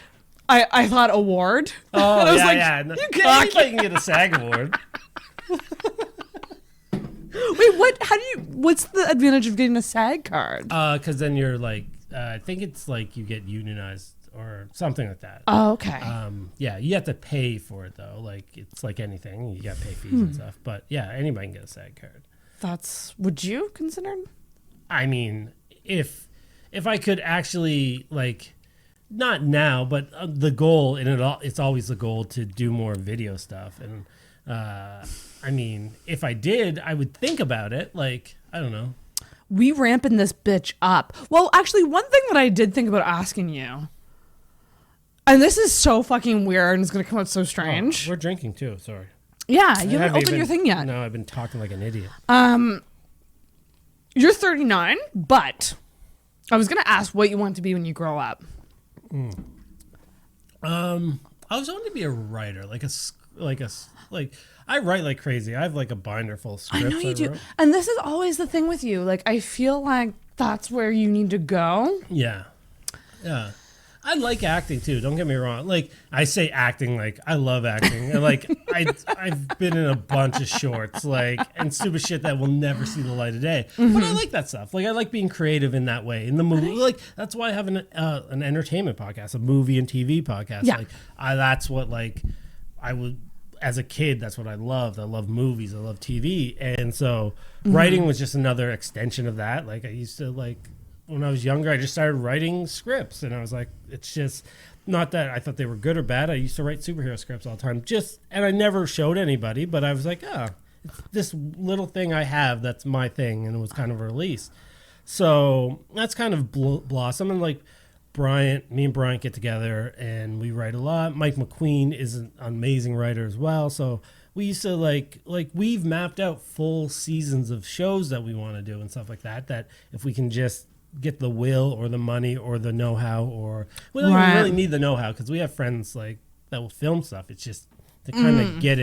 I thought award. Oh, I was yeah. Anybody can get a SAG award. Wait, what's the advantage of getting a SAG card? Because then you're like, I think it's like you get unionized or something like that. Oh, okay. Yeah, you have to pay for it though. Like it's like anything, you got to pay fees and stuff. But yeah, anybody can get a SAG card. Would you consider? I mean, if I could actually like, not now, but the goal it's always the goal to do more video stuff. And I mean, if I did, I would think about it. Like I don't know. We ramping this bitch up. Well, actually, one thing that I did think about asking you. And this is so fucking weird and it's going to come out so strange. Oh, we're drinking too, sorry. Yeah, you haven't opened your thing yet. No, I've been talking like an idiot. You're 39, but I was going to ask what you want to be when you grow up. I was wanting to be a writer, I write like crazy. I have like a binder full of scripts. I know you do. And this is always the thing with you. Like, I feel like that's where you need to go. Yeah. I like acting too. Don't get me wrong. Like I say acting, like I love acting. And like I've been in a bunch of shorts, like and stupid shit that will never see the light of day. Mm-hmm. But I like that stuff. Like I like being creative in that way. In the movie, like that's why I have an entertainment podcast, a movie and TV podcast. Yeah. Like that's what like I would. As a kid, that's what I loved. I love movies. I love TV. And so writing was just another extension of that. Like I used to when I was younger, I just started writing scripts and I was like, it's just not that I thought they were good or bad. I used to write superhero scripts all the time and I never showed anybody, but I was like, it's this little thing I have. That's my thing. And it was kind of a release. So that's kind of blossom. And like, me and Bryant get together and we write a lot. Mike McQueen is an amazing writer as well. So we used to like we've mapped out full seasons of shows that we want to do and stuff like that. That if we can just get the will or the money or the know-how, or we don't even really need the know-how because we have friends like that will film stuff. It's just to kind of get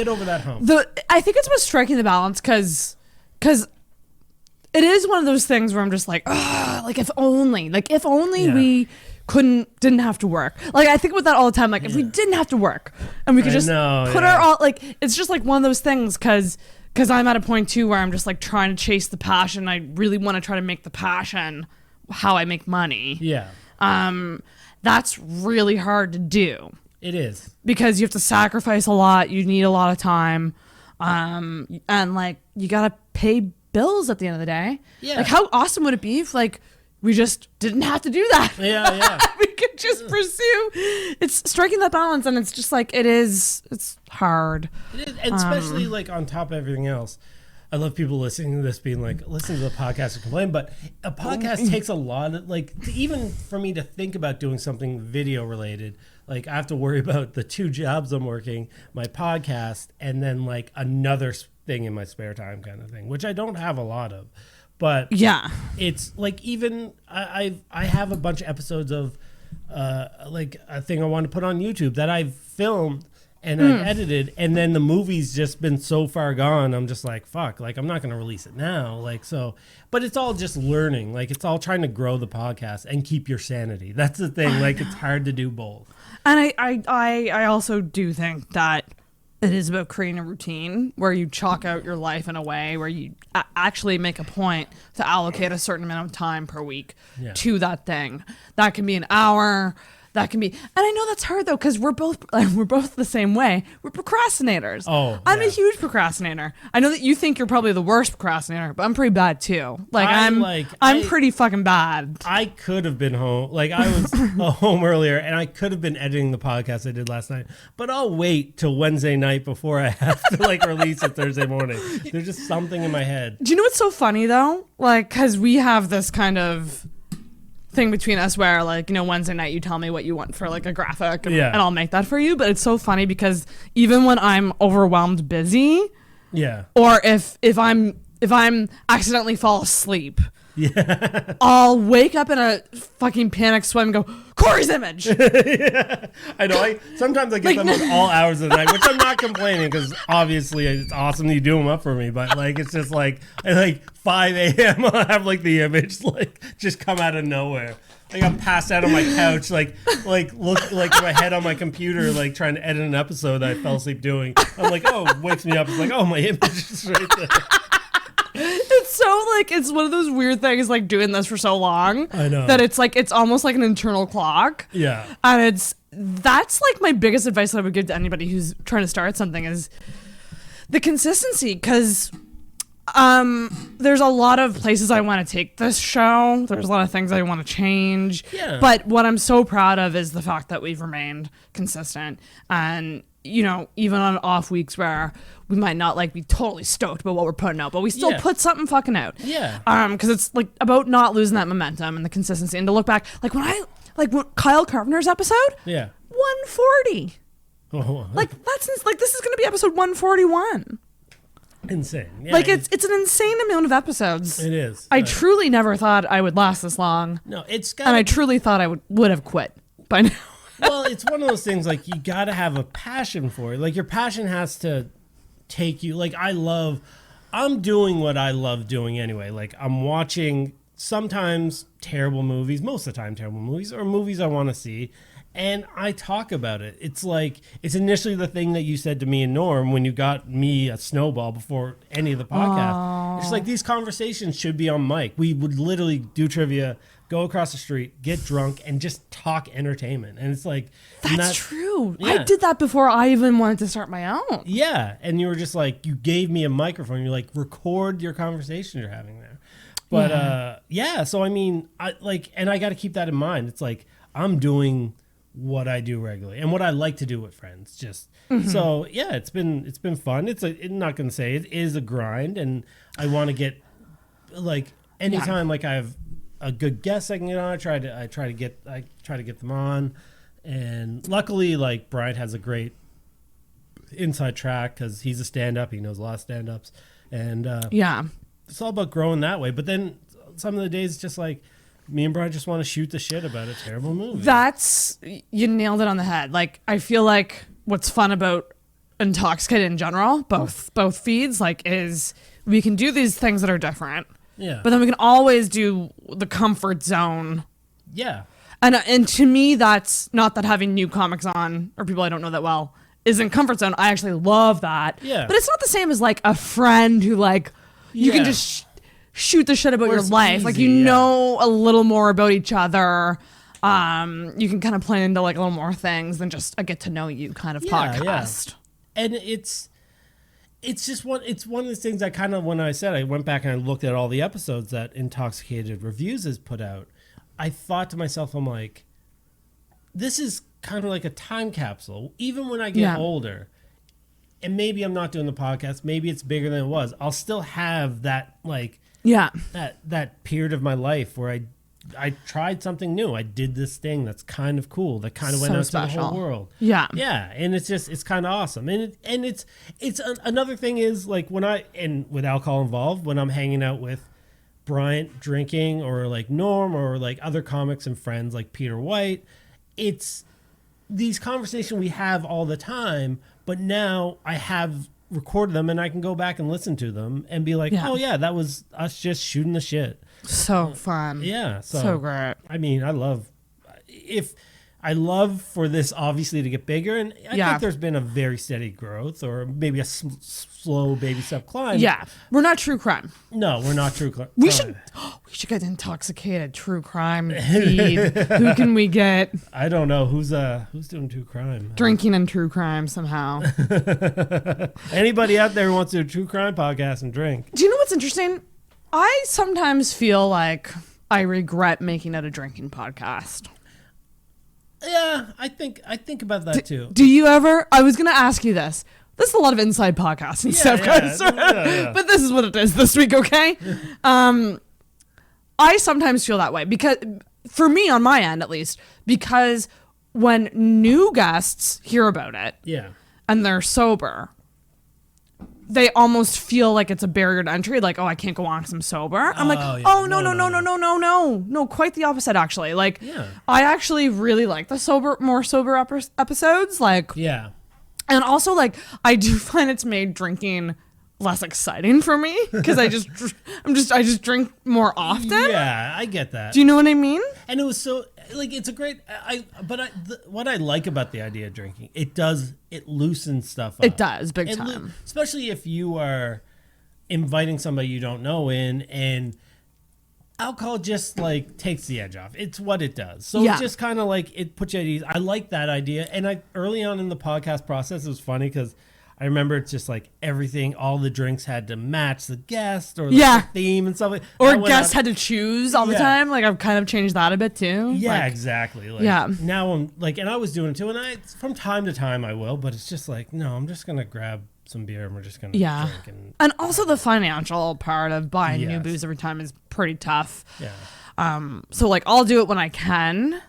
over that hump. I think it's about striking the balance because it is one of those things where I'm just like, if only we didn't have to work. Like, I think about that all the time. Like, if we didn't have to work and we could just put our all, like, it's just like one of those things because I'm at a point too where I'm just like trying to chase the passion. I really want to try to make the passion how I make money. Yeah. That's really hard to do. It is. Because you have to sacrifice a lot. You need a lot of time. And like, you got to pay bills at the end of the day. Yeah. Like, how awesome would it be if like we just didn't have to do that? Yeah. We could just pursue. It's striking that balance, and it's just like it's hard. It is, and especially like on top of everything else. I love people listening to this being like, listen to the podcast and complain, but a podcast takes a lot of, like, even for me to think about doing something video related, like I have to worry about the 2 jobs I'm working, my podcast, and then like another thing in my spare time kind of thing, which I don't have a lot of. But yeah, it's like, even I have a bunch of episodes of like a thing I want to put on YouTube that I've filmed and I've edited, and then the movie's just been so far gone. I'm just like, fuck, like I'm not going to release it now. Like, so, but it's all just learning. Like, it's all trying to grow the podcast and keep your sanity. That's the thing. Like, it's hard to do both. And I also do think that it is about creating a routine where you chalk out your life in a way where you actually make a point to allocate a certain amount of time per week to that thing. That can be an hour. That can be, and I know that's hard though, because we're both the same way. We're procrastinators. Oh, I'm a huge procrastinator. I know that you think you're probably the worst procrastinator, but I'm pretty bad too. Like I'm pretty fucking bad. I could have been home. Like, I was home earlier, and I could have been editing the podcast I did last night. But I'll wait till Wednesday night before I have to like release it Thursday morning. There's just something in my head. Do you know what's so funny though? Like, because we have this kind of thing between us where, like, you know, Wednesday night you tell me what you want for like a graphic and I'll make that for you. But it's so funny because even when I'm overwhelmed busy, or if I'm accidentally fall asleep, I'll wake up in a fucking panic sweat and go, Corey's image. I know. Sometimes I get them at all hours of the night, which I'm not complaining, because obviously it's awesome that you do them up for me. But like, it's just like at like 5 a.m. I'll have like the image like just come out of nowhere. Like, I'm passed out on my couch, like look like my head on my computer, like trying to edit an episode that I fell asleep doing. I'm like, oh, wakes me up. It's like, oh, my image is right there. It's so like, it's one of those weird things, like doing this for so long. I know. That it's like, it's almost like an internal clock. Yeah. And that's like my biggest advice that I would give to anybody who's trying to start something is the consistency. Because there's a lot of places I want to take this show. There's a lot of things I want to change. Yeah. But what I'm so proud of is the fact that we've remained consistent. And, you know, even on off weeks where we might not like be totally stoked about what we're putting out, but we still put something fucking out. Yeah. Because it's like about not losing that momentum and the consistency, and to look back, like when Kyle Carpenter's episode, 140. Oh. Like that's like, this is going to be episode 141. Insane. Yeah, like it's an insane amount of episodes. It is. I truly never thought I would last this long. No, it's got. And I truly thought I would have quit by now. Well, it's one of those things, like, you got to have a passion for it. Like, your passion has to take you. Like, I'm doing what I love doing anyway. Like, I'm watching sometimes terrible movies, most of the time terrible movies, or movies I want to see, and I talk about it. It's like, it's initially the thing that you said to me and Norm when you got me a snowball before any of the podcasts. It's like, these conversations should be on mic. We would literally do trivia, go across the street, get drunk, and just talk entertainment. And it's like, that's true. Yeah. I did that before I even wanted to start my own. Yeah. And you were just like, you gave me a microphone. You're like, record your conversation you're having there. But so I mean, and I got to keep that in mind. It's like, I'm doing what I do regularly and what I like to do with friends. Just so it's been fun. I'm not gonna say it is a grind, and I want to get, like, anytime like I have a good guest I can get on, I try to get them on, and luckily, like, Brian has a great inside track because he's a stand-up. He knows a lot of stand-ups, and it's all about growing that way. But then some of the days, just like, me and Brian just want to shoot the shit about a terrible movie. You nailed it on the head. Like, I feel like what's fun about Intoxicated in general, both feeds, like, is we can do these things that are different. Yeah. But then we can always do the comfort zone. Yeah. And to me, that's not that having new comics on or people I don't know that well isn't comfort zone. I actually love that. Yeah. But it's not the same as like a friend who like you can just shoot the shit about your life. Like know a little more about each other. You can kind of plan into like a little more things than just a get to know you kind of podcast. Yeah. And it's just one of the things I kind of, when I said I went back and I looked at all the episodes that Intoxicated Reviews has put out, I thought to myself, I'm like, this is kind of like a time capsule. Even when I get older, and maybe I'm not doing the podcast, maybe it's bigger than it was, I'll still have that like that period of my life where I tried something new. I did this thing that's kind of cool, that kind of went out to the whole world. Yeah, and it's kind of awesome. And another thing is like with alcohol involved, when I'm hanging out with Bryant drinking, or like Norm, or like other comics and friends like Peter White, it's these conversations we have all the time, but now I have recorded them and I can go back and listen to them and be like, oh yeah, that was us just shooting the shit. So fun. Yeah. So great. I mean, I love for this obviously to get bigger, and I think there's been a very steady growth, or maybe a slow baby step climb. Yeah, we're not true crime. No, we're not true crime. We should get Intoxicated true crime feed. Who can we get? I don't know who's doing true crime. Drinking and true crime somehow. Anybody out there who wants to do a true crime podcast and drink? Do you know what's interesting? I sometimes feel like I regret making it a drinking podcast. Yeah, I think about that too. Do you ever? I was going to ask you this. This is a lot of inside podcasts and stuff, guys. But this is what it is this week, okay? I sometimes feel that way because, for me, on my end at least, because when new guests hear about it, and they're sober, they almost feel like it's a barrier to entry, like, oh, I can't go on because I'm sober. I'm like, no, quite the opposite, actually. Like, I actually really like the more sober episodes. Like, and also, like, I do find it's made drinking less exciting for me because I just drink more often. Yeah, I get that. Do you know what I mean? And it was so like it's a great. What I like about the idea of drinking, it loosens stuff up. It does big time, especially if you are inviting somebody you don't know in, and alcohol just like takes the edge off. It's what it does. So it's just kind of like it puts you at ease. I like that idea. And early on in the podcast process, it was funny because I remember it's just like everything, all the drinks had to match the guest or the theme and stuff like that. Or guests had to choose all the time. Like I've kind of changed that a bit too. Yeah, exactly. Like, now I'm like, and I was doing it too. And from time to time I will, but it's just like, no, I'm just going to grab some beer and we're just going to drink. And also the financial part of buying new booze every time is pretty tough. Yeah. So like I'll do it when I can.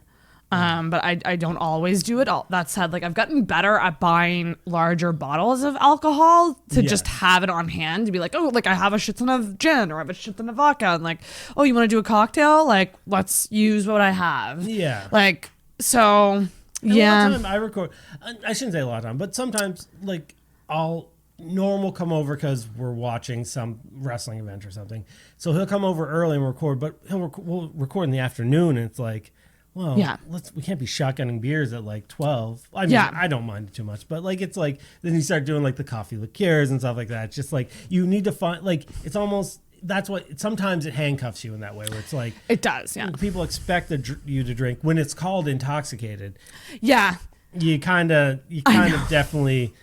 But I don't always do it. That said, like I've gotten better at buying larger bottles of alcohol to just have it on hand to be like, oh, like I have a shit ton of gin or I have a shit ton of vodka, and like, oh, you want to do a cocktail? Like, let's use what I have. Yeah. Like, so, and a lot of time I record. I shouldn't say a lot of time, but sometimes like Norm will come over because we're watching some wrestling event or something. So he'll come over early and record, but we'll record in the afternoon, and it's like, well, we can't be shotgunning beers at like 12. I mean, I don't mind it too much, but like it's like then you start doing like the coffee liqueurs and stuff like that. It's just like you need to find like it's almost that's what sometimes it handcuffs you in that way where it's like it does. Yeah, people expect you to drink when it's called Intoxicated. Yeah, you kind of definitely.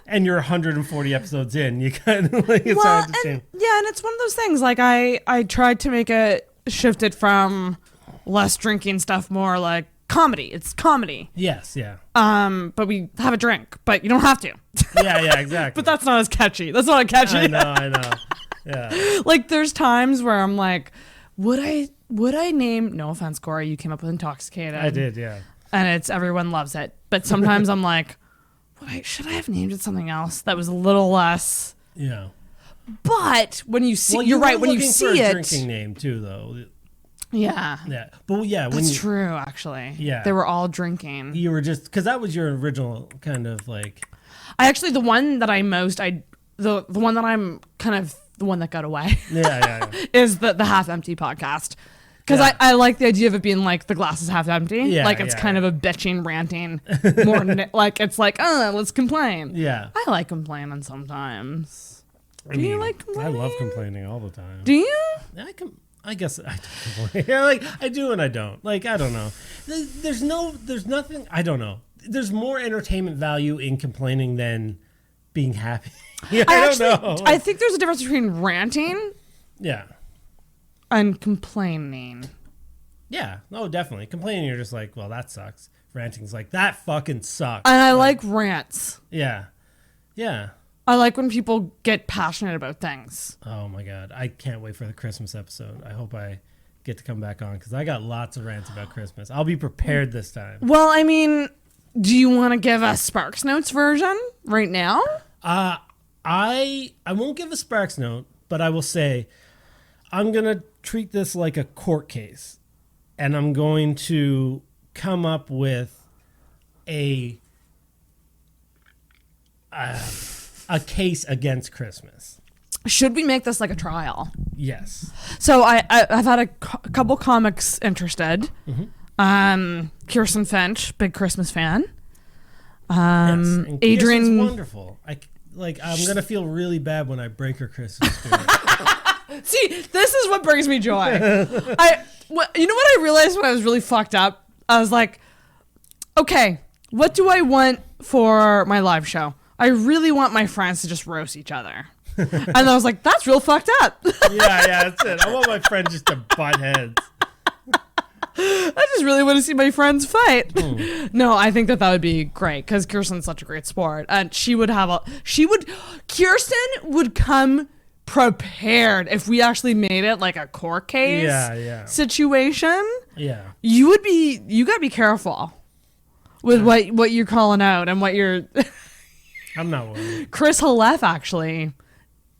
And you're 140 episodes in. You kind of like it's hard to change. Yeah, and it's one of those things. Like I tried to make it shift it from less drinking stuff, more like comedy. It's comedy. Yes, yeah. But we have a drink, but you don't have to. Yeah, exactly. But that's not as catchy. That's not catchy. I know. Yeah. Like there's times where I'm like, would I name? No offense, Corey, you came up with Intoxicated. I did, yeah. And it's everyone loves it. But sometimes I'm like, should I have named it something else that was a little less? Yeah. But when you see, you're right. When you see for a it, drinking name too, though. Yeah. But yeah, that's true. Actually, yeah, they were all drinking. You were just because that was your original kind of like. The one that the one that I'm kind of the one that got away. Yeah. is the Half Empty podcast. Because I like the idea of it being like the glass is half empty. Yeah, like it's kind of a bitching, ranting, more than like it's like, let's complain. Yeah. I like complaining sometimes. Do you like complaining? I love complaining all the time. Do you? I guess I don't complain. Yeah, like I do and I don't. Like I don't know. There's nothing. I don't know. There's more entertainment value in complaining than being happy. Yeah, I don't know. I think there's a difference between ranting. Yeah. And complaining. Yeah, no, definitely. Complaining, you're just like, well, that sucks. Ranting's like, that fucking sucks. And I like rants. Yeah. Yeah. I like when people get passionate about things. Oh my God. I can't wait for the Christmas episode. I hope I get to come back on because I got lots of rants about Christmas. I'll be prepared this time. Well, I mean, do you want to give a Sparks Notes version right now? I won't give a Sparks Note, but I will say I'm going to treat this like a court case, and I'm going to come up with a case against Christmas. Should we make this like a trial? Yes. So I've had a couple comics interested. Mm-hmm. Kirsten Finch, big Christmas fan. Yes. Adrian, wonderful. I'm gonna feel really bad when I break her Christmas spirit. See, this is what brings me joy. You know what I realized when I was really fucked up? I was like, okay, what do I want for my live show? I really want my friends to just roast each other. And I was like, that's real fucked up. yeah, that's it. I want my friends just to butt heads. I just really want to see my friends fight. No, I think that would be great because Kirsten's such a great sport. And Kirsten would come prepared if we actually made it like a court case situation. Yeah. You gotta be careful with what you're calling out and what you're I'm not worried. Chris Halef actually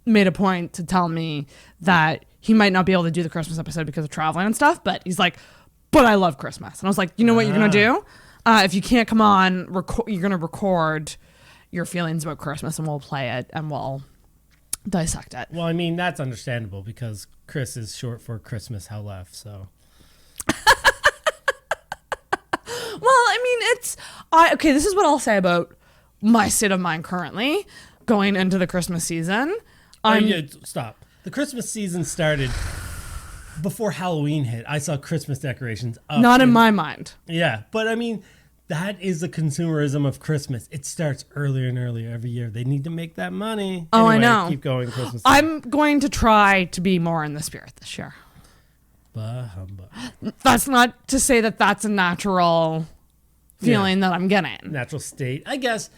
made a point to tell me that he might not be able to do the Christmas episode because of traveling and stuff, but he's like, but I love Christmas. And I was like, you know what you're gonna do? If you can't come on, you're gonna record your feelings about Christmas and we'll play it and we'll dissect it. Well, I mean, that's understandable because Chris is short for Christmas Halef, so. Well, I mean, okay, this is what I'll say about my state of mind currently going into the Christmas season. Stop. The Christmas season started before Halloween hit. I saw Christmas decorations up. Not in my mind. Yeah, but I mean, that is the consumerism of Christmas. It starts earlier and earlier every year. They need to make that money. Oh, anyway, I know. Keep going, Christmas. I'm going to try to be more in the spirit this year. Bah humbug. That's not to say that that's a natural feeling that I'm getting. Natural state. I guess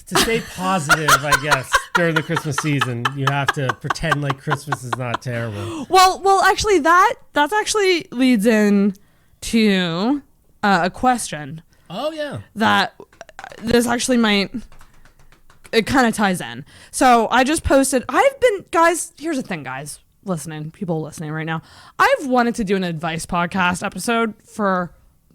to stay positive, I guess, during the Christmas season, you have to pretend like Christmas is not terrible. Well, actually, that actually leads in to a question. Oh, yeah. That this actually it kind of ties in. So I just posted, guys, here's the thing, guys, people listening right now. I've wanted to do an advice podcast episode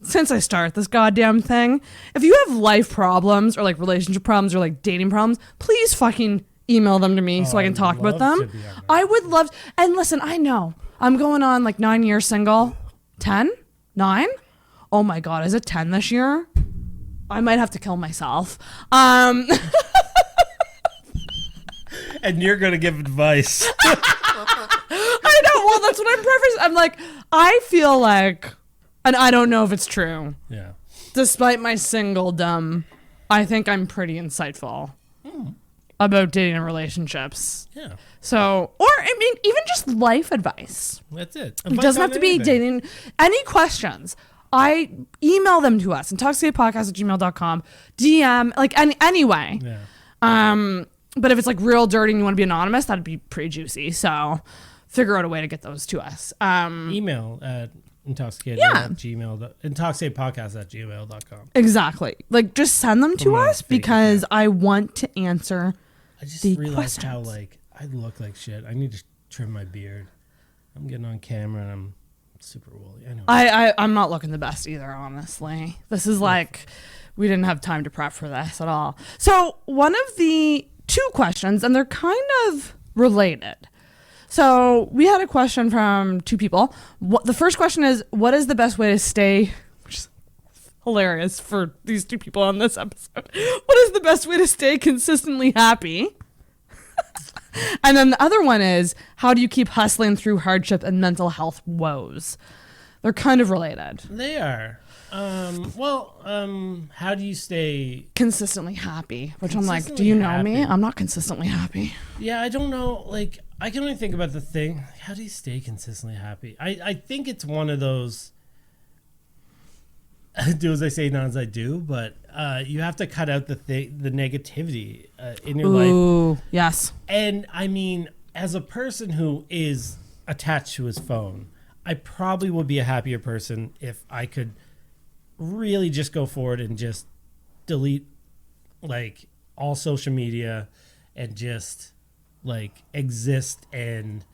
since I started this goddamn thing. If you have life problems or like relationship problems or like dating problems, please fucking email them to me so I can talk about them. I would love, and listen, I know I'm going on like 9 years single. 10? 9? Oh my God, is it 10 this year? I might have to kill myself. And you're going to give advice. I know. Well, that's what I'm prefacing. I'm like, I feel like, and I don't know if it's true. Yeah. Despite my singledom, I think I'm pretty insightful about dating and relationships. Yeah. So, or I mean, even just life advice. That's it. It doesn't have to be dating. Any questions, I email them to us, InTalksicated@gmail.com, DM, like anyway. Yeah. But if it's like real dirty and you want to be anonymous, that'd be pretty juicy. So figure out a way to get those to us. Email at intoxicatedpodcast@gmail.com. Exactly. Like just send them to us because I want to answer I just the realized questions. how like I look like shit. I need to trim my beard. I'm getting on camera and I'm super woolly. Anyway. I'm not looking the best either, honestly. This is like we didn't have time to prep for this at all. So one of the two questions, and they're kind of related. So we had a question from two people. The first question is, what is the best way to stay, which is hilarious for these two people on this episode. What is the best way to stay consistently happy? And then the other one is, how do you keep hustling through hardship and mental health woes? They're kind of related. They are. How do you stay consistently happy? Which I'm like, do you know me? I'm not consistently happy. Yeah, I don't know. Like, I can only think about the thing. How do you stay consistently happy? I think it's one of those do as I say, not as I do, but you have to cut out the negativity in your life. Ooh, yes. And I mean, as a person who is attached to his phone, I probably would be a happier person if I could really just go forward and just delete like all social media and just like exist and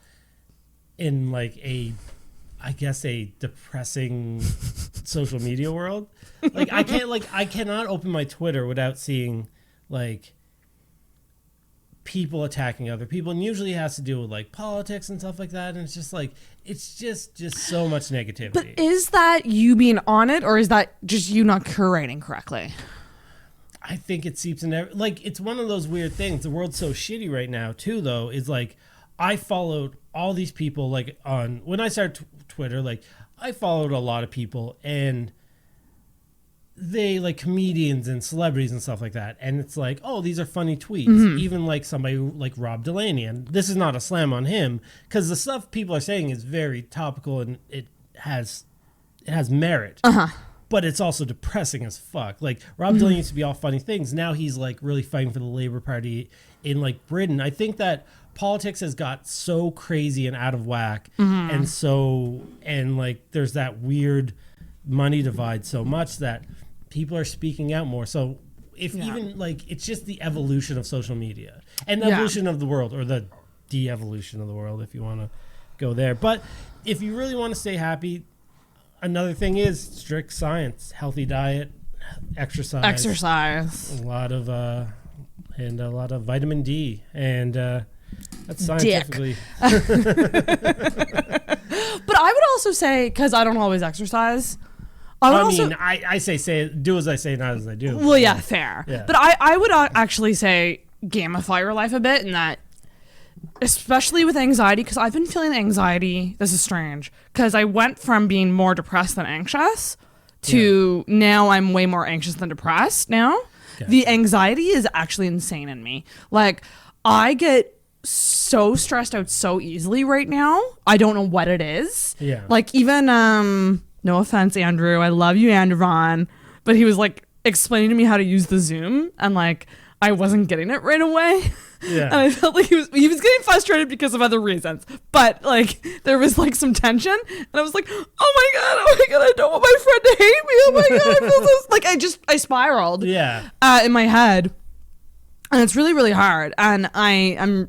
in like a depressing social media world. Like I cannot open my Twitter without seeing like people attacking other people, and usually it has to do with like politics and stuff like that, and it's just like it's just so much negativity. But is that you being on it, or is that just you not curating correctly? I think it seeps in like it's one of those weird things. The world's so shitty right now too, though, is like I followed all these people like on when I started Twitter, like I followed a lot of people, and they like comedians and celebrities and stuff like that, and it's like, oh, these are funny tweets. Mm-hmm. Even like somebody like Rob Delaney, and this is not a slam on him because the stuff people are saying is very topical and it has merit. But it's also depressing as fuck. Like Rob Delaney used to be all funny things. Now he's like really fighting for the Labour Party in like Britain. I think that politics has got so crazy and out of whack, and like there's that weird money divide so much that people are speaking out more. So if even like it's just the evolution of social media and the evolution of the world, or the de-evolution of the world, if you want to go there. But if you really want to stay happy, another thing is strict science, healthy diet, exercise, a lot of vitamin D, and that's scientifically. But I would also say, because I don't always exercise. I say do as I say, not as I do. Well, yeah, fair. Yeah. But I would actually say gamify your life a bit, in that, especially with anxiety, because I've been feeling anxiety. This is strange, because I went from being more depressed than anxious to now I'm way more anxious than depressed now. Okay. The anxiety is actually insane in me. Like, I get so stressed out so easily right now. I don't know what it is. Yeah. Like, even no offense, Andrew. I love you, Andrew Vaughn. But he was like explaining to me how to use the Zoom, and like I wasn't getting it right away. Yeah. And I felt like he was getting frustrated because of other reasons. But like there was like some tension, and I was like, oh my god, I don't want my friend to hate me. Oh my god, I feel so like I spiraled. Yeah. In my head. And it's really, really hard. And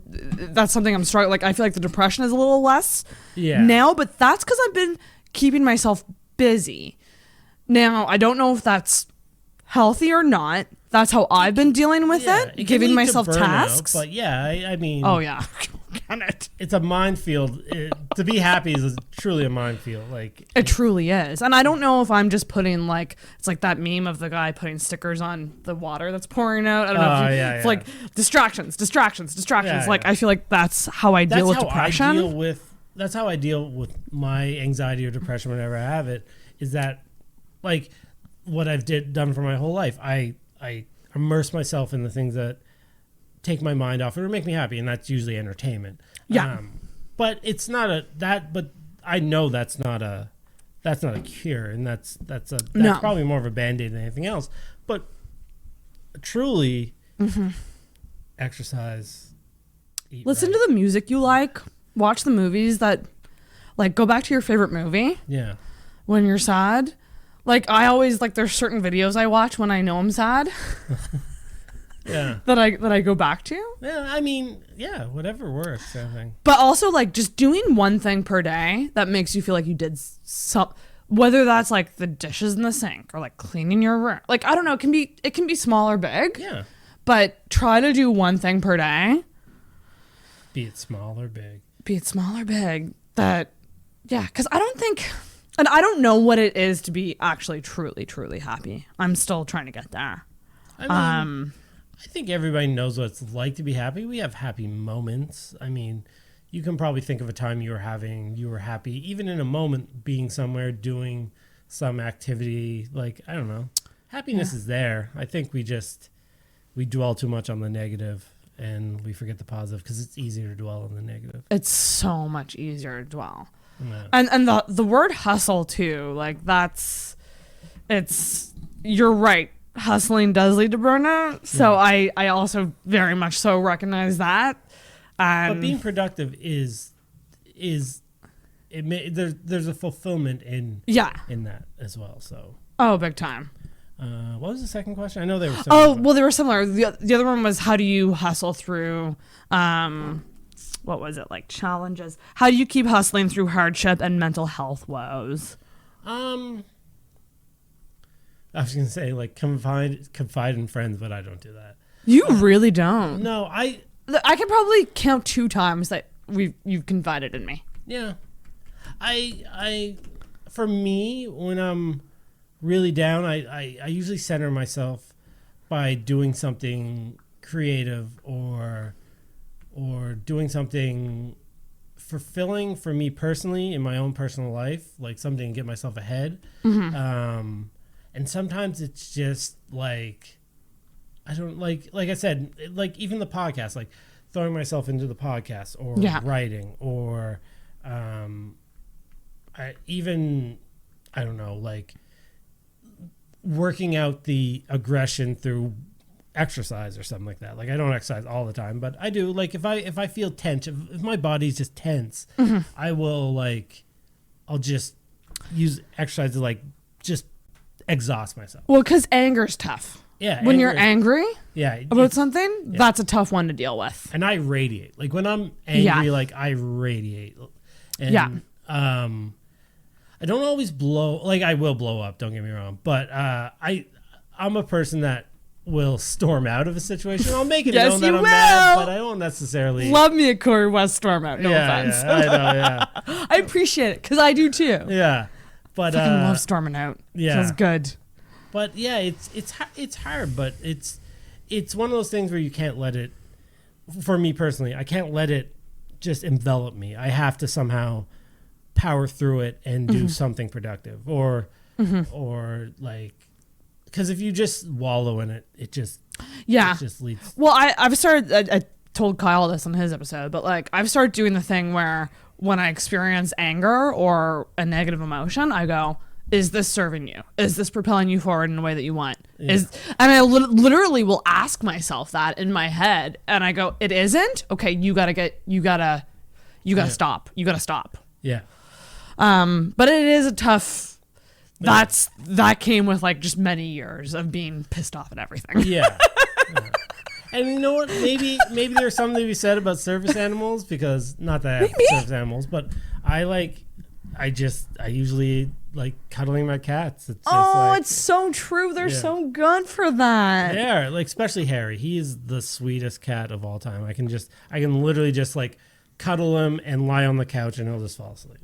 that's something I'm struggling. Like I feel like the depression is a little less now, but that's because I've been keeping myself busy. Now, I don't know if that's healthy or not. That's how I've been dealing with it, giving myself tasks. But yeah, I mean... Oh, yeah. It's a minefield. To be happy is truly a minefield. Like it truly is. And I don't know if I'm just putting like... It's like that meme of the guy putting stickers on the water that's pouring out. I don't know if it's like distractions. Yeah, like, I feel like that's how I deal with depression. That's how I deal with my anxiety or depression whenever I have it, is that like what I've done for my whole life. I immerse myself in the things that take my mind off or make me happy, and that's usually entertainment. Yeah. But it's not but I know that's not a cure, and that's probably more of a Band-Aid than anything else. But truly exercise, listen to the music you like. Watch the movies that, like, go back to your favorite movie. Yeah. When you're sad. Like, I always, like, there's certain videos I watch when I know I'm sad. Yeah. that I go back to. Yeah, I mean, yeah, whatever works, I think. But also, like, just doing one thing per day that makes you feel like you did some, whether that's, like, the dishes in the sink or, like, cleaning your room. Like, I don't know, it can be small or big. Yeah. But try to do one thing per day. Be it small or big. be it small or big, that, yeah, because I don't think, and I don't know what it is to be actually truly, truly happy. I'm still trying to get there. I mean, I think everybody knows what it's like to be happy. We have happy moments. I mean, you can probably think of a time you were happy, even in a moment, being somewhere, doing some activity. Like, I don't know. Happiness is there. I think we dwell too much on the negative and we forget the positive because it's easier to dwell on the negative. It's so much easier to dwell. Yeah. And the word hustle too, like you're right. Hustling does lead to burnout. So I also very much so recognize that. But being productive there's a fulfillment in that as well. So big time. What was the second question? I know they were similar. Oh, well, they were similar. The other one was, how do you hustle through, what was it, like challenges? How do you keep hustling through hardship and mental health woes? I was going to say, like, confide in friends, but I don't do that. You really don't? No, I can probably count 2 times that you've confided in me. Yeah. For me, when I'm really down, I usually center myself by doing something creative or doing something fulfilling for me personally in my own personal life, like something to get myself ahead. Mm-hmm. And sometimes it's just like, I don't like I said, like even the podcast, like throwing myself into the podcast or writing or I don't know, like working out the aggression through exercise or something like that. Like I don't exercise all the time, but I do. Like if I feel tense, if my body's just tense, I will I'll just use exercise to like just exhaust myself. Well, because anger's tough. Yeah. When you're angry about something, that's a tough one to deal with. And I radiate. Like when I'm angry, like I radiate. And, I don't always blow, like I will blow up, don't get me wrong, but I'm a person that will storm out of a situation. I'll make it known that I'm mad, but I don't necessarily. Love me a Corey West storm out, no offense. Yeah, I know, I appreciate it, because I do too. Yeah. But fucking love storming out. Yeah. Feels good. But yeah, it's hard, but it's one of those things where you can't let it, for me personally, I can't let it just envelop me. I have to somehow power through it and do something productive or like, because if you just wallow in it, it just leads. Well, I've started, I told Kyle this on his episode, but like I've started doing the thing where when I experience anger or a negative emotion, I go, is this serving you? Is this propelling you forward in a way that you want? Yeah. And I literally will ask myself that in my head, and I go, it isn't? Okay, you gotta stop. You gotta stop. Yeah. But it is a tough. That came with like just many years of being pissed off at everything. Yeah. And you know what? Maybe there's something to be said about service animals, because not that I have service animals, but I usually like cuddling my cats. It's just it's so true. They're so good for that. Yeah, like especially Harry. He is the sweetest cat of all time. I can literally just like cuddle him and lie on the couch and he'll just fall asleep.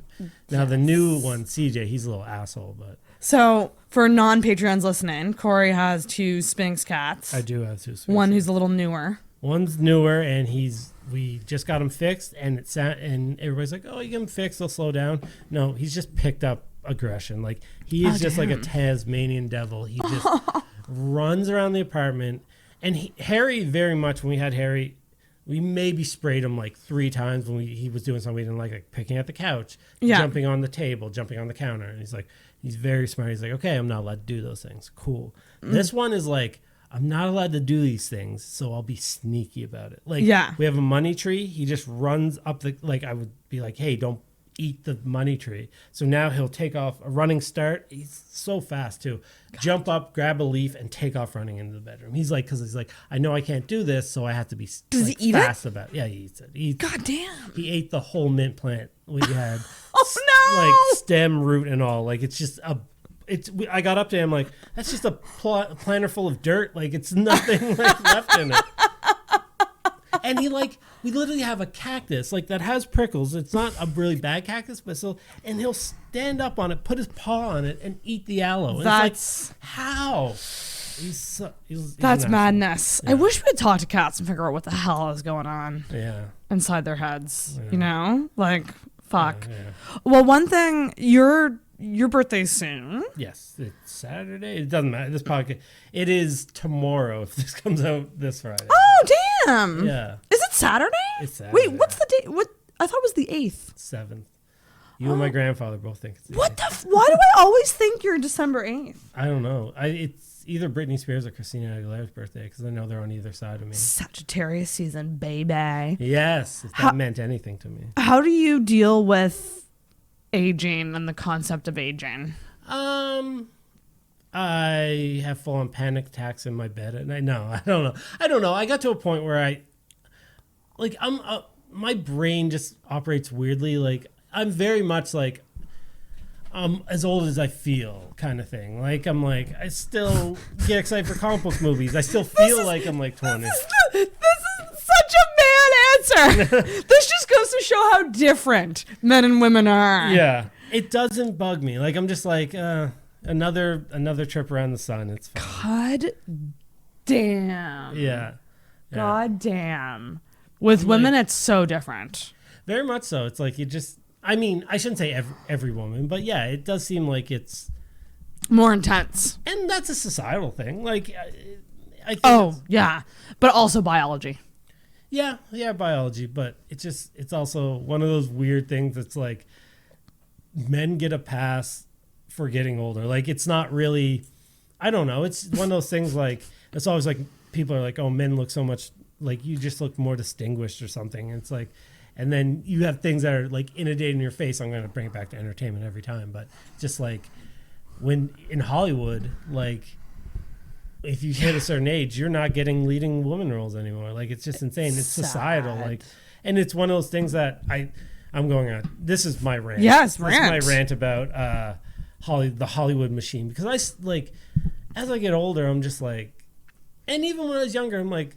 Now the new one, CJ, he's a little asshole, but. So for non-Patreons listening, Corey has 2 Sphynx cats. I do have 2 Sphynx. One who's a little newer. One's newer, and we just got him fixed, and and everybody's like, "Oh, you get him fixed, he'll slow down." No, he's just picked up aggression. Like he is just like a Tasmanian devil. He just runs around the apartment, and Harry very much. When we had Harry, we maybe sprayed him like 3 times when he was doing something we didn't like picking at the couch, jumping on the table, jumping on the counter, and he's very smart. He's like, okay, I'm not allowed to do those things. Cool. This one is like, I'm not allowed to do these things, so I'll be sneaky about it. Like, we have a money tree. He just runs up I would be like, hey, don't eat the money tree. So now he'll take off a running start. He's so fast too. Jump up, grab a leaf, and take off running into the bedroom. He's like, I know I can't do this, so I have to be he eat fast about it. Yeah, he eats it. God damn. He ate the whole mint plant we had. Oh no! Like stem, root, and all. Like it's just I got up to him like, that's just a planter full of dirt. Like it's nothing like left in it. And we literally have a cactus like that has prickles. It's not a really bad cactus, but still, and he'll stand up on it, put his paw on it, and eat the aloe. And That's it's like, how? That's madness. Yeah. I wish we'd talk to cats and figure out what the hell is going on inside their heads. Yeah. You know, like fuck. Yeah. Well, one thing, your birthday's soon. Yes, it's Saturday. It doesn't matter. This podcast. It is tomorrow. If this comes out this Friday. Oh damn! Yeah. Is it Saturday? It's Saturday. Wait, what's the date? What I thought it was the 8th. 7th. You and my grandfather both think it's the What 8th. the? Why do I always think you're December 8th? I don't know. It's either Britney Spears or Christina Aguilera's birthday because I know they're on either side of me. Sagittarius season, baby. Yes, if that meant anything to me. How do you deal with aging and the concept of aging? I have full-on panic attacks in my bed at night. No, I don't know. I got to a point where my brain just operates weirdly. Like I'm very much like as old as I feel kind of thing. Like I still get excited for comic book movies. I still feel like I'm like 20. This is such a man answer. This just goes to show how different men and women are. Yeah, it doesn't bug me. Like I'm just like another trip around the sun. It's fine. God damn. Yeah. God damn. With women, it's so different. Very much so. It's like I mean, I shouldn't say every woman, but yeah, it does seem like it's more intense. And that's a societal thing. Like, I think yeah. But also biology. Yeah, biology. But it's also one of those weird things that's like men get a pass for getting older. Like, it's not really, I don't know. It's one of those things like, it's always like, people are like, oh, men look so much, like, you just look more distinguished or something. And it's like, and then you have things that are like inundated in your face. I'm going to bring it back to entertainment every time. But just like when in Hollywood, like if you hit a certain age, you're not getting leading woman roles anymore. Like it's just insane. It's societal. Like, and it's one of those things that I'm going on. This is my rant. Yes, this is my rant about the Hollywood machine. Because as I get older, I'm just like, and even when I was younger, I'm like,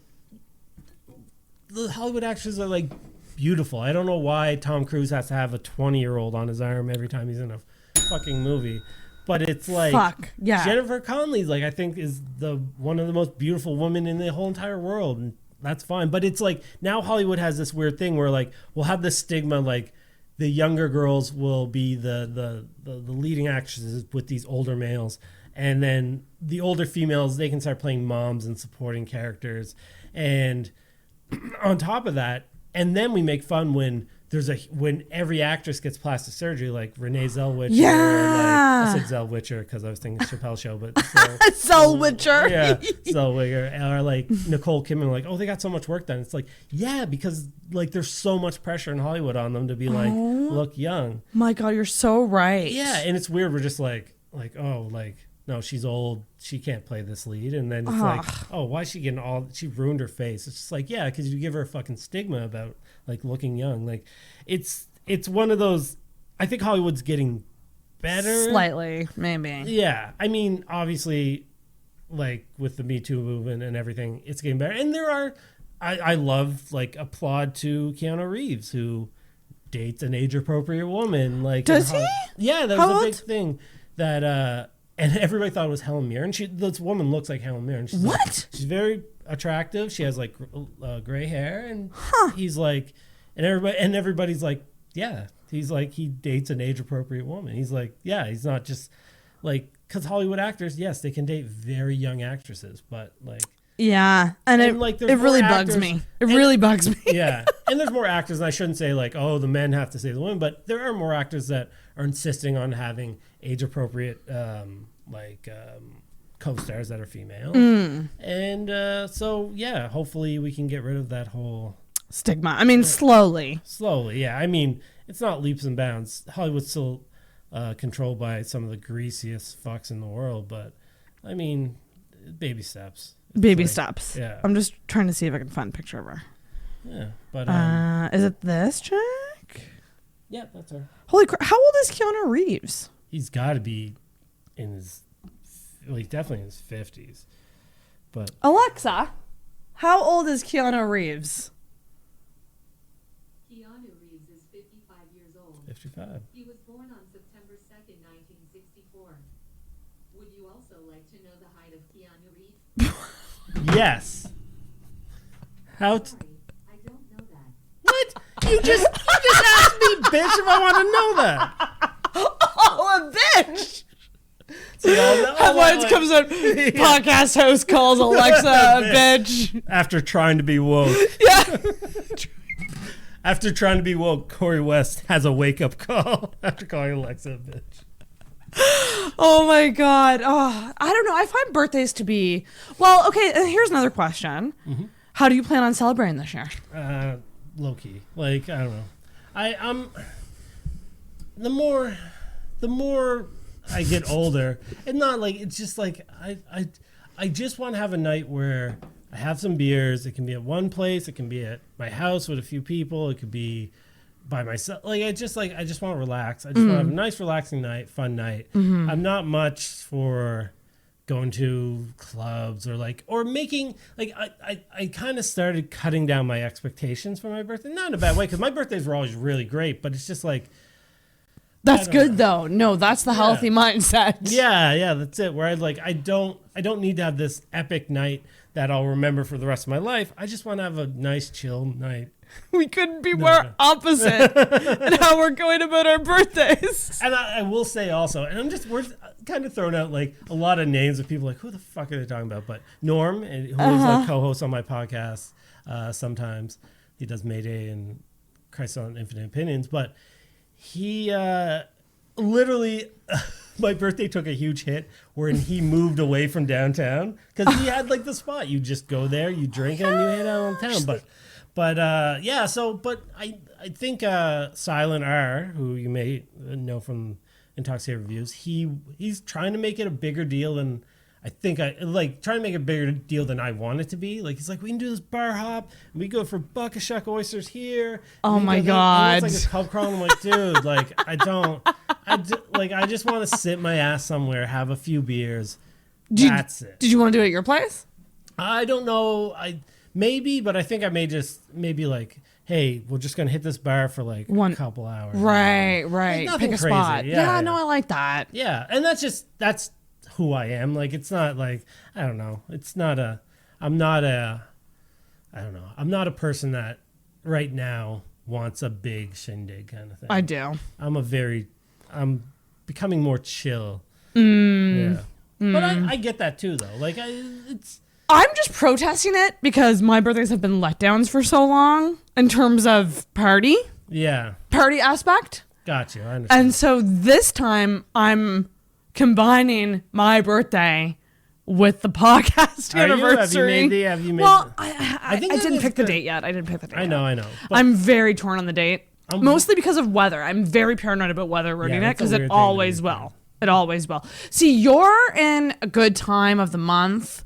the Hollywood actors are like beautiful. I don't know why Tom Cruise has to have a 20-year-old on his arm every time he's in a fucking movie. But it's like Jennifer Connelly, like I think is one of the most beautiful women in the whole entire world, and that's fine. But it's like now Hollywood has this weird thing where like we'll have this stigma like the younger girls will be the leading actresses with these older males, and then the older females, they can start playing moms and supporting characters, and on top of that. And then we make fun when every actress gets plastic surgery, like Renee Zellweger. Yeah. I said Zellweger because I was thinking Chappelle Show, but Zellweger. Yeah, Zellweger. Or like Nicole Kidman, like, oh, they got so much work done. It's like, yeah, because like there's so much pressure in Hollywood on them to be like, look young. My God, you're so right. Yeah, and it's weird. We're just like, oh, like, no, she's old. She can't play this lead. And then it's like, oh, why is she getting she ruined her face. It's just like, yeah, because you give her a fucking stigma about like looking young. Like it's one of those, I think Hollywood's getting better. Slightly, maybe. Yeah. I mean, obviously, like with the Me Too movement and everything, it's getting better. And there are, I love, like, applaud to Keanu Reeves, who dates an age-appropriate woman. Like, does he? Yeah, that was a big thing that, and everybody thought it was Helen Mirren. This woman looks like Helen Mirren. She's what? Like, she's very attractive. She has like gray hair, and he's like, and everybody's like, yeah. He's like, he dates an age-appropriate woman. He's like, yeah. He's not just like, because Hollywood actors, yes, they can date very young actresses, but like, yeah, and it really bugs me. It really bugs me. Yeah, and there's more actors, and I shouldn't say like, oh, the men have to say the women, but there are more actors that are insisting on having age-appropriate co-stars that are female. And so, yeah, hopefully we can get rid of that whole stigma. I mean, slowly. Slowly, yeah. I mean, it's not leaps and bounds. Hollywood's still controlled by some of the greasiest fucks in the world, but, I mean, baby steps. Baby steps. Yeah. I'm just trying to see if I can find a picture of her. Yeah, but... is it this chick? Yeah, that's her. Holy crap. How old is Keanu Reeves? He's got to be in his... Well, he's definitely in his 50s. But Alexa, how old is Keanu Reeves? Keanu Reeves is 55 years old. 55. He was born on September 2nd, 1964. Would you also like to know the height of Keanu Reeves? Yes. How? Sorry, I don't know that. What? You just asked me, bitch, if I want to know that. Oh, a bitch! See, Headlines comes out. Podcast host calls Alexa a bitch. After trying to be woke. Yeah. After trying to be woke, Corey West has a wake-up call after calling Alexa a bitch. Oh my god. Oh, I don't know. I find birthdays to be well. Okay, here's another question. Mm-hmm. How do you plan on celebrating this year? Low key, like I don't know. I'm the more I get older, and not like it's just like I just want to have a night where I have some beers. It can be at one place. It can be at my house with a few people. It could be by myself. Like I just want to relax. I just want to have a nice, relaxing night, fun night. Mm-hmm. I'm not much for going to clubs or making like I kind of started cutting down my expectations for my birthday. Not in a bad way, because my birthdays were always really great, but it's just like that's good though. No, that's the healthy mindset. Yeah, that's it. Where I don't need to have this epic night that I'll remember for the rest of my life. I just want to have a nice chill night. We couldn't be more opposite in how we're going about our birthdays. And I will say also, and we're kind of throwing out like a lot of names of people like, who the fuck are they talking about? But Norm, and who is a co-host on my podcast sometimes. He does Mayday and Christ on Infinite Opinions. But he literally, my birthday took a huge hit when he moved away from downtown, because he had like the spot. You just go there, you drink, and you hit out on town. But I think Silent R, who you may know from Intoxicated Reviews, he's trying to make it a bigger deal than trying to make it a bigger deal than I want it to be. Like he's like, we can do this bar hop, and we go for buck a shuck oysters here. Oh my god! It's like a pub crawl. I'm like, dude, like I just want to sit my ass somewhere, have a few beers. That's it. Did you want to do it at your place? I don't know. Maybe, but I think I may like, hey, we're just gonna hit this bar for like a couple hours. Right. Like, Pick a crazy. spot. Yeah, no, I like that. Yeah, and that's who I am. Like, it's not like, I don't know. I'm not a person that right now wants a big shindig kind of thing. I do. I'm becoming more chill. Yeah. But I get that too, though. Like, I'm just protesting it because my birthdays have been letdowns for so long in terms of party aspect. Got you. I understand. And so this time I'm combining my birthday with the podcast anniversary. Have you made well, I didn't pick the date yet. I didn't pick the date. I know. But I'm very torn on the date, mostly because of weather. I'm very paranoid about weather ruining it, because it always will. It always will. See, you're in a good time of the month.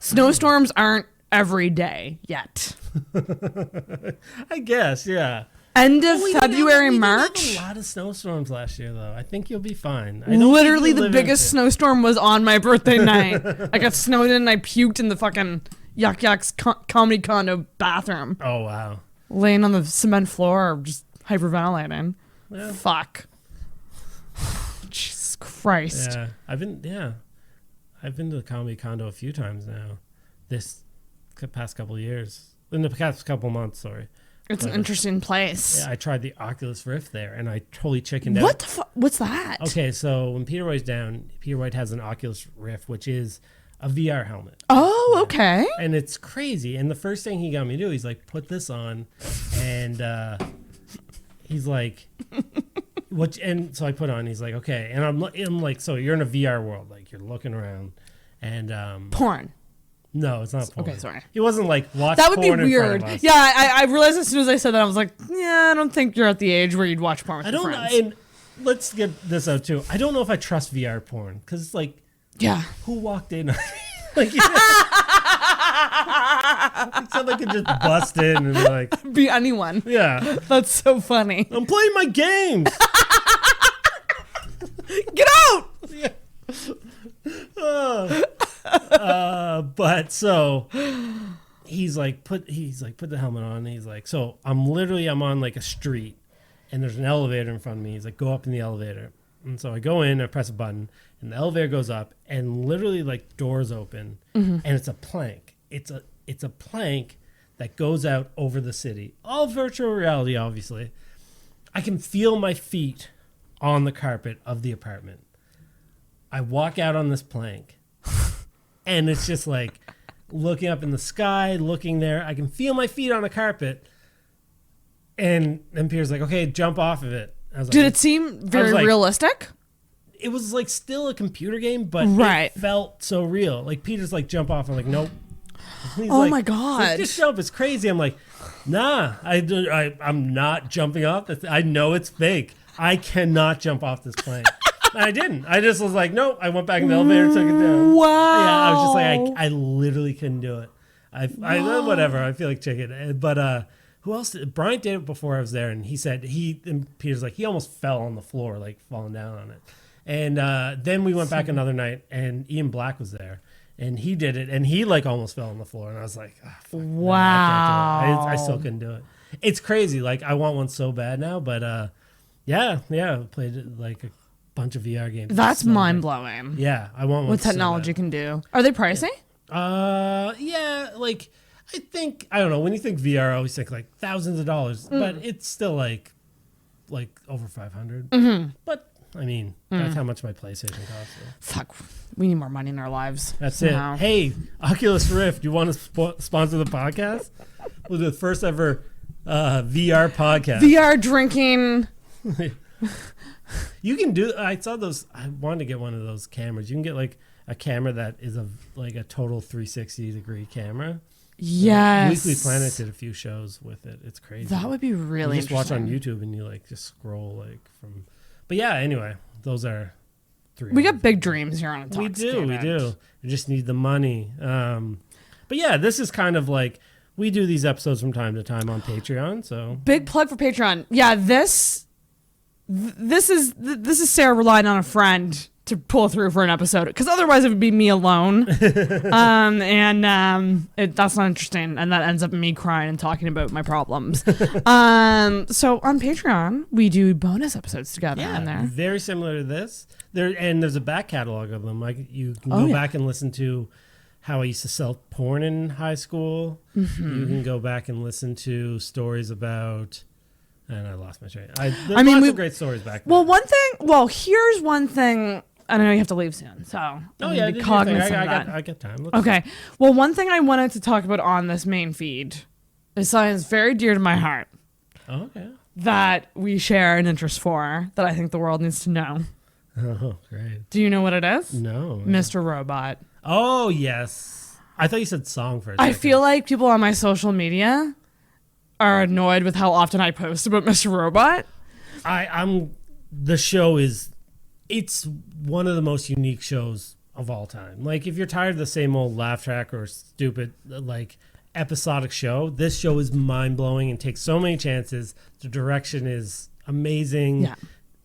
Snowstorms aren't every day yet. I guess, yeah. End of February, March. We did have a lot of snowstorms last year, though. I think you'll be fine. Literally, the biggest snowstorm was on my birthday night. I got snowed in and I puked in the fucking Yuck Yuck's comedy condo bathroom. Oh, wow. Laying on the cement floor, just hyperventilating. Yeah. Fuck. Jesus Christ. Yeah, I've been to the comedy condo a few times now. This past couple of years. In the past couple months, sorry. It's an interesting place. Yeah, I tried the Oculus Rift there, and I totally chickened out. What the fuck? What's that? Okay, so when Peter White's down, Peter White has an Oculus Rift, which is a VR helmet. Oh, okay. And it's crazy. And the first thing he got me to do, he's like, put this on, and he's like, what? And so I put on. He's like, okay, and I'm like, so you're in a VR world, like you're looking around, and porn. No, it's not porn. Okay, sorry. He wasn't like watch. That would be porn weird. In front of us. Yeah, I realized as soon as I said that, I was like, yeah, I don't think you're at the age where you'd watch porn with your friends. And let's get this out too. I don't know if I trust VR porn, because it's like, yeah, who walked in? Like, somebody could just bust in and like be anyone. Yeah, that's so funny. I'm playing my games. Get out. Yeah. But so he's like, put the helmet on. And he's like, so I'm on like a street, and there's an elevator in front of me. He's like, go up in the elevator. And so I go in, I press a button, and the elevator goes up, and literally like doors open, and it's a plank. It's a plank that goes out over the city. All virtual reality, obviously. I can feel my feet on the carpet of the apartment. I walk out on this plank, and it's just like looking up in the sky, looking there. I can feel my feet on the carpet, and Pierre's like, okay, jump off of it. I was like, Did it seem very realistic? It was like still a computer game, but right. It felt so real. Like Peter's like, jump off. I'm like, nope. He's oh like, my god! Like, this jump is crazy. I'm like, nah, I'm not jumping off this. I know it's fake. I cannot jump off this plane. I didn't. I just was like, nope. I went back in the elevator, took it down. Wow. Yeah, I was just like, I literally couldn't do it. I whatever. I feel like chicken. But who else? Bryant did it before I was there, and he said and Peter's like, he almost fell on the floor, like falling down on it. And then we went back another night, and Ian Black was there. And he did it, and he like almost fell on the floor, and I was like, oh, fuck, wow, I can't do it. I still couldn't do it. It's crazy. Like I want one so bad now, but yeah, I played like a bunch of VR games. That's mind blowing. Yeah, I want one. What technology can do? Are they pricey? Yeah, like I don't know. When you think VR, I always think like thousands of dollars, but it's still like over 500. Mm-hmm. But I mean, that's how much my PlayStation costs. So. Fuck, we need more money in our lives. That's somehow. it. Hey, Oculus Rift, you want to sponsor the podcast? We'll do the first ever VR podcast. VR drinking. You can do. I saw those. I wanted to get one of those cameras. You can get like a camera that is a total 360-degree camera. Yes. Weekly Planet did a few shows with it. It's crazy. That would be really you just watch on YouTube and you like just scroll like from. But yeah, anyway, those are 3. We got big dreams here on Intoxicated. We do. We just need the money. But yeah, this is kind of like we do these episodes from time to time on Patreon. So big plug for Patreon. Yeah, this is Sarah relying on a friend to pull through for an episode, because otherwise it would be me alone. That's not interesting, and that ends up me crying and talking about my problems. So on Patreon we do bonus episodes together on there, very similar to this. There's a back catalog of them. Like you can go back and listen to how I used to sell porn in high school. You can go back and listen to stories about. And I lost my train. There's lots of great stories back there. Here's one thing. I know you have to leave soon, so be cognizant of that. I get time. Okay. Well, one thing I wanted to talk about on this main feed is something that's very dear to my heart. Oh, okay. That we share an interest for, that I think the world needs to know. Oh, great. Do you know what it is? No. Mr. Robot. Oh, yes. I thought you said song for a second. I feel like people on my social media are annoyed with how often I post about Mr. Robot. The show is, it's one of the most unique shows of all time. Like, if you're tired of the same old laugh track or stupid, like, episodic show, this show is mind-blowing and takes so many chances. The direction is amazing. Yeah.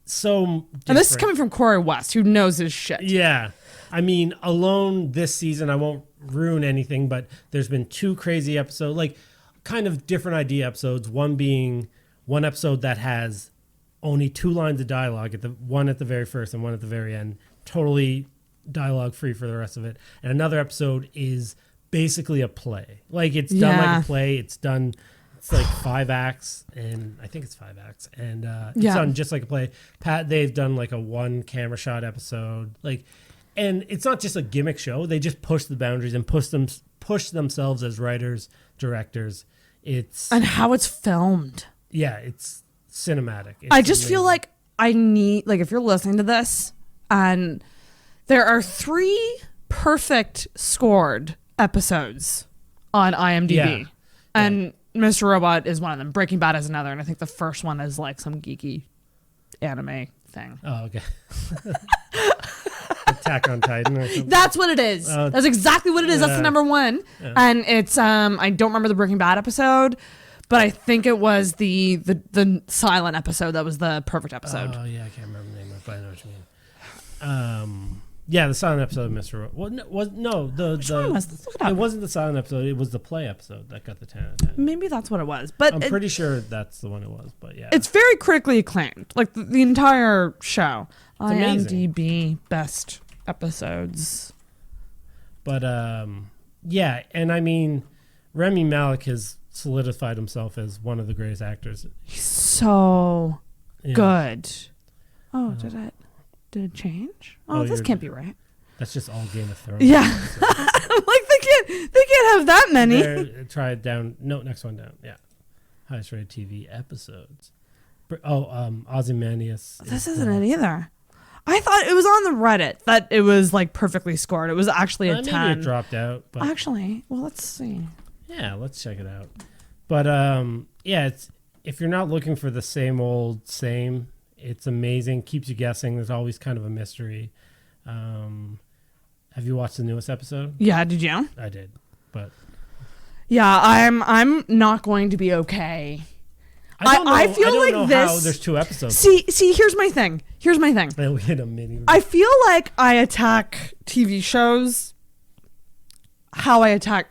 So different. And this is coming from Corey West, who knows his shit. Yeah. I mean, alone this season, I won't ruin anything, but there's been 2 crazy episodes, like, kind of different idea episodes. One being one episode that has only 2 lines of dialogue, one at the very first and one at the very end, totally dialogue free for the rest of it. And another episode is basically a play. Like it's done like a play. It's like 5 acts, and I think it's 5 acts, and it's done just like a play. They've done like a 1 camera shot episode, like, and it's not just a gimmick show. They just push the boundaries and push themselves as writers, directors. And how it's filmed. Yeah, it's cinematic. I just feel like I need, like, if you're listening to this, and there are 3 perfect scored episodes on IMDb, and Mr. Robot is one of them. Breaking Bad is another, and I think the first one is like some geeky anime thing. Oh, okay. Attack on Titan or something. That's what it is. That's exactly what it is. That's the number 1. Yeah. And it's I don't remember the Breaking Bad episode, but I think it was the silent episode that was the perfect episode. Oh yeah, I can't remember the name of it, but I know what you mean. Yeah, the silent episode of Mr. Robot. Well, no, Which one was? Let's look it up. It wasn't the silent episode. It was the play episode that got the 10 out of 10. Maybe that's what it was. But I'm pretty sure that's the one it was. But yeah, it's very critically acclaimed. Like the entire show. It's amazing. IMDb best episodes. But yeah, and I mean, Rami Malek has solidified himself as one of the greatest actors. He's so Yeah. good. Oh, did it change? Oh, this can't be right. That's just all Game of Thrones. Yeah. Like they can't have that many. Try it down. No, next one down. Yeah. Highest rated TV episodes. Ozymandias. This isn't it either. I thought it was on the Reddit that it was like perfectly scored. It was actually a 10. Maybe it dropped out. But Actually, well, let's see. yeah, let's check it out. But yeah, it's if you're not looking for the same old same, it's amazing. Keeps you guessing. There's always kind of a mystery. Have you watched the newest episode? Yeah, did you? I did, but yeah, I'm not going to be okay. I feel like this. There's 2 episodes. See, here's my thing. We hit a mini. I feel like I attack TV shows how I attack.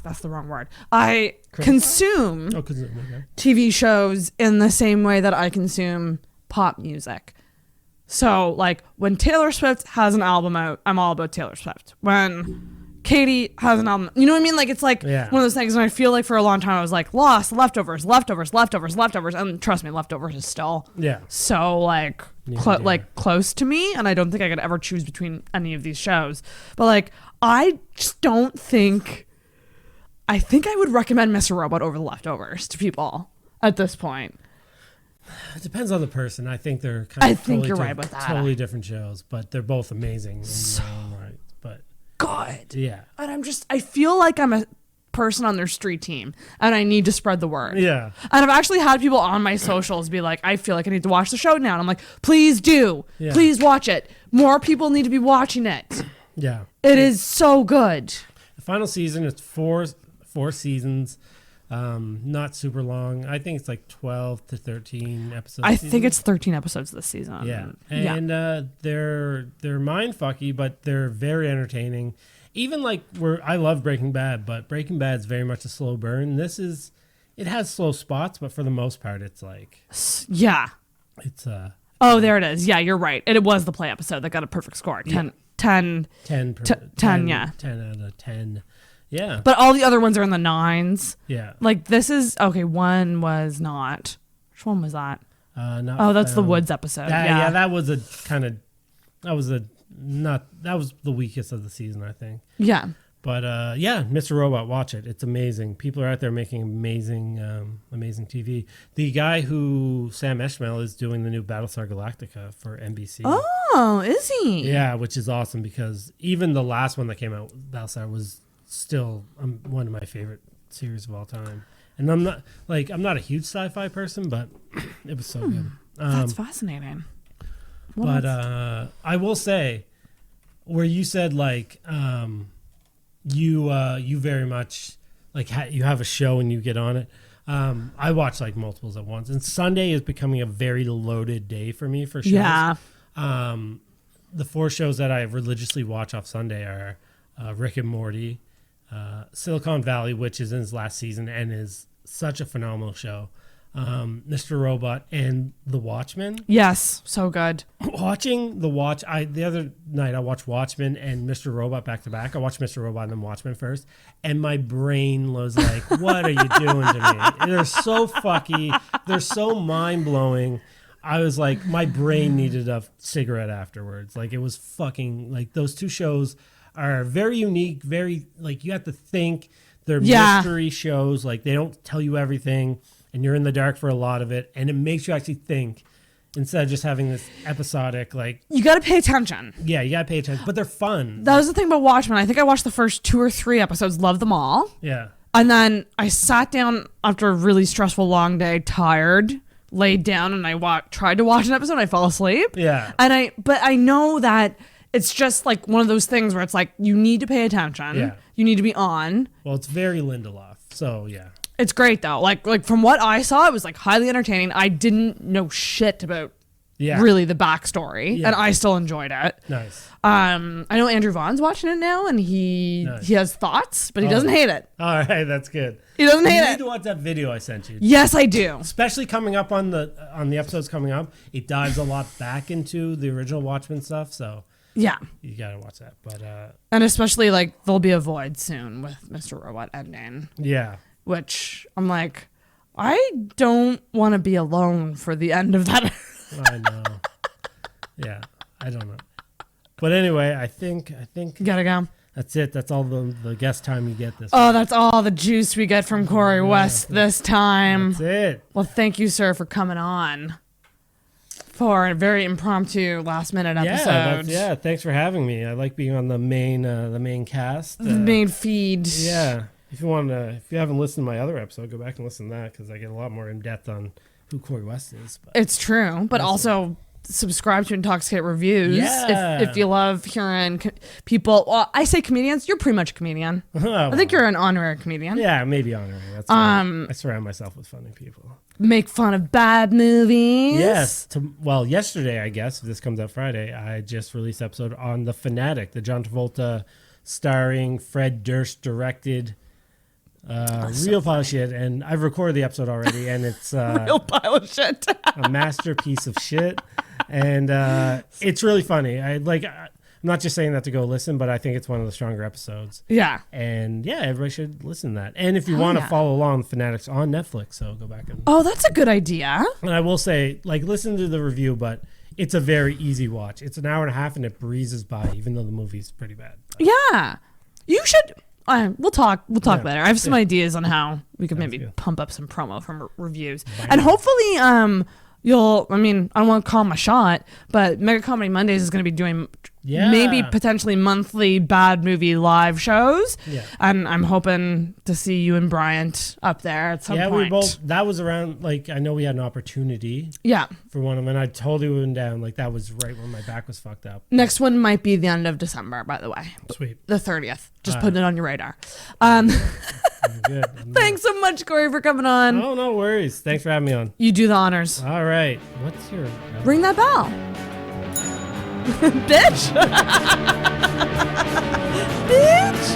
That's the wrong word. I consume TV shows in the same way that I consume pop music. So, like, when Taylor Swift has an album out, I'm all about Taylor Swift. When Katie has an album, you know what I mean? Like, it's like one of those things, and I feel like for a long time I was like, Lost, Leftovers, and trust me, Leftovers is still so, like, close to me, and I don't think I could ever choose between any of these shows. But, like, I just don't think... I think I would recommend Mr. Robot over The Leftovers to people at this point. It depends on the person. I think they're kind of you're right with that. Totally different shows, but they're both amazing. So right. But good. Yeah. And I feel like I'm a person on their street team and I need to spread the word. Yeah. And I've actually had people on my socials be like, I feel like I need to watch the show now. And I'm like, please do. Yeah. Please watch it. More people need to be watching it. Yeah. It is so good. The final season is four seasons. Not super long. I think it's like 12 to 13 episodes. I think it's 13 episodes this season. Yeah. And they're mind fucky, but they're very entertaining. Even like I love Breaking Bad, but Breaking Bad's very much a slow burn. It has slow spots, but for the most part it's like it's oh, there it is. Yeah, you're right. It was the play episode that got a perfect score. 10 yeah. 10 out of 10. Yeah. But all the other ones are in the 9s. Yeah. Like this is okay, one was not. Which one was that? That's the Woods episode. Yeah, that was the weakest of the season, I think. Yeah. But Mr. Robot, watch it. It's amazing. People are out there making amazing TV. The guy who Sam Esmail is doing the new Battlestar Galactica for NBC. Oh, is he? Yeah, which is awesome because even the last one that came out, Battlestar, was still one of my favorite series of all time. And I'm not a huge sci-fi person, but it was so good. That's fascinating. I will say, where you said like you very much like you have a show and you get on it. I watch like multiples at once, and Sunday is becoming a very loaded day for me for shows. Yeah. The 4 shows that I religiously watch off Sunday are Rick and Morty, Silicon Valley, which is in its last season and is such a phenomenal show, Mr. Robot, and The Watchmen. Yes, so good. Watching the other night I watched Watchmen and Mr. Robot back to back. I watched Mr. Robot and then Watchmen first, and my brain was like, what are you doing to me? They're so fucky. They're so mind-blowing. I was like, my brain needed a cigarette afterwards. Like, it was fucking, like, those 2 shows are very unique, very, like, you have to think. They're mystery shows. Like, they don't tell you everything, and you're in the dark for a lot of it, and it makes you actually think instead of just having this episodic, like... You got to pay attention. Yeah, you got to pay attention, but they're fun. That was the thing about Watchmen. I think I watched the first 2 or 3 episodes, loved them all. Yeah. And then I sat down after a really stressful, long day, tired, laid down, and I tried to watch an episode, and I fell asleep. Yeah. But I know that it's just like one of those things where it's like, you need to pay attention. Yeah. You need to be on. Well, it's very Lindelof, so yeah. It's great though. Like from what I saw, it was like highly entertaining. I didn't know shit about really the backstory, Yeah. and I still enjoyed it. Nice. I know Andrew Vaughn's watching it now, and he has thoughts, but he doesn't hate it. All right, that's good. He doesn't You hate need it. to watch that video I sent you. Yes, I do. Especially coming up on the episodes coming up, it dives a lot back into the original Watchmen stuff. So Yeah. you gotta watch that. But And especially, like, there'll be a void soon with Mr. Robot ending. yeah, Which I'm like, I don't want to be alone for the end of that. I know. Yeah, I don't know. But anyway, I think You gotta go. that's it. That's all the guest time you get this. Oh, that's all the juice we get from Corey West this time. That's it. Well, thank you, sir, for coming on for a very impromptu last minute episode. Yeah, thanks for having me. I like being on the main cast. The main feed. Yeah. If you haven't listened to my other episode, go back and listen to that because I get a lot more in depth on who Corey West is. But It's true, but also subscribe to Intoxicated Reviews if you love hearing people. Well, I say comedians. You're pretty much a comedian. I think you're an honorary comedian. Yeah, maybe honorary. That's fine. I surround myself with funny people. Make fun of bad movies. Yes. Yesterday, I guess, if this comes out Friday, I just released an episode on The Fanatic, the John Travolta starring, Fred Durst directed real pile of shit. And I've recorded the episode already, and it's real pile of shit. a masterpiece of shit. And it's really funny. I'm not just saying that to go listen, but I think it's one of the stronger episodes. Yeah. And yeah, everybody should listen to that. And if you want to follow along, Fanatics on Netflix, so go back and. Oh, that's a good idea. And I will say, listen to the review, but it's a very easy watch. It's an hour and a half, and it breezes by, even though the movie's pretty bad. Yeah, you should. We'll talk later. I have some ideas on how we could maybe pump up some promo from reviews, and hopefully, you'll. I mean, I don't want to call my shot, but Mega Comedy Mondays is going to be doing maybe potentially monthly bad movie live shows. Yeah. And I'm hoping to see you and Bryant up there at some point. Yeah, we both. That was around. I know we had an opportunity. Yeah. For one of them, and I totally went down. That was right when my back was fucked up. Next one might be the end of December, by the way. Sweet. The 30th. Just All put right. it on your radar. I'm good. Thanks so much, Corey, for coming on. Oh, no worries. Thanks for having me on. You do the honors. All right. What's your... Ring that bell. Bitch. Bitch.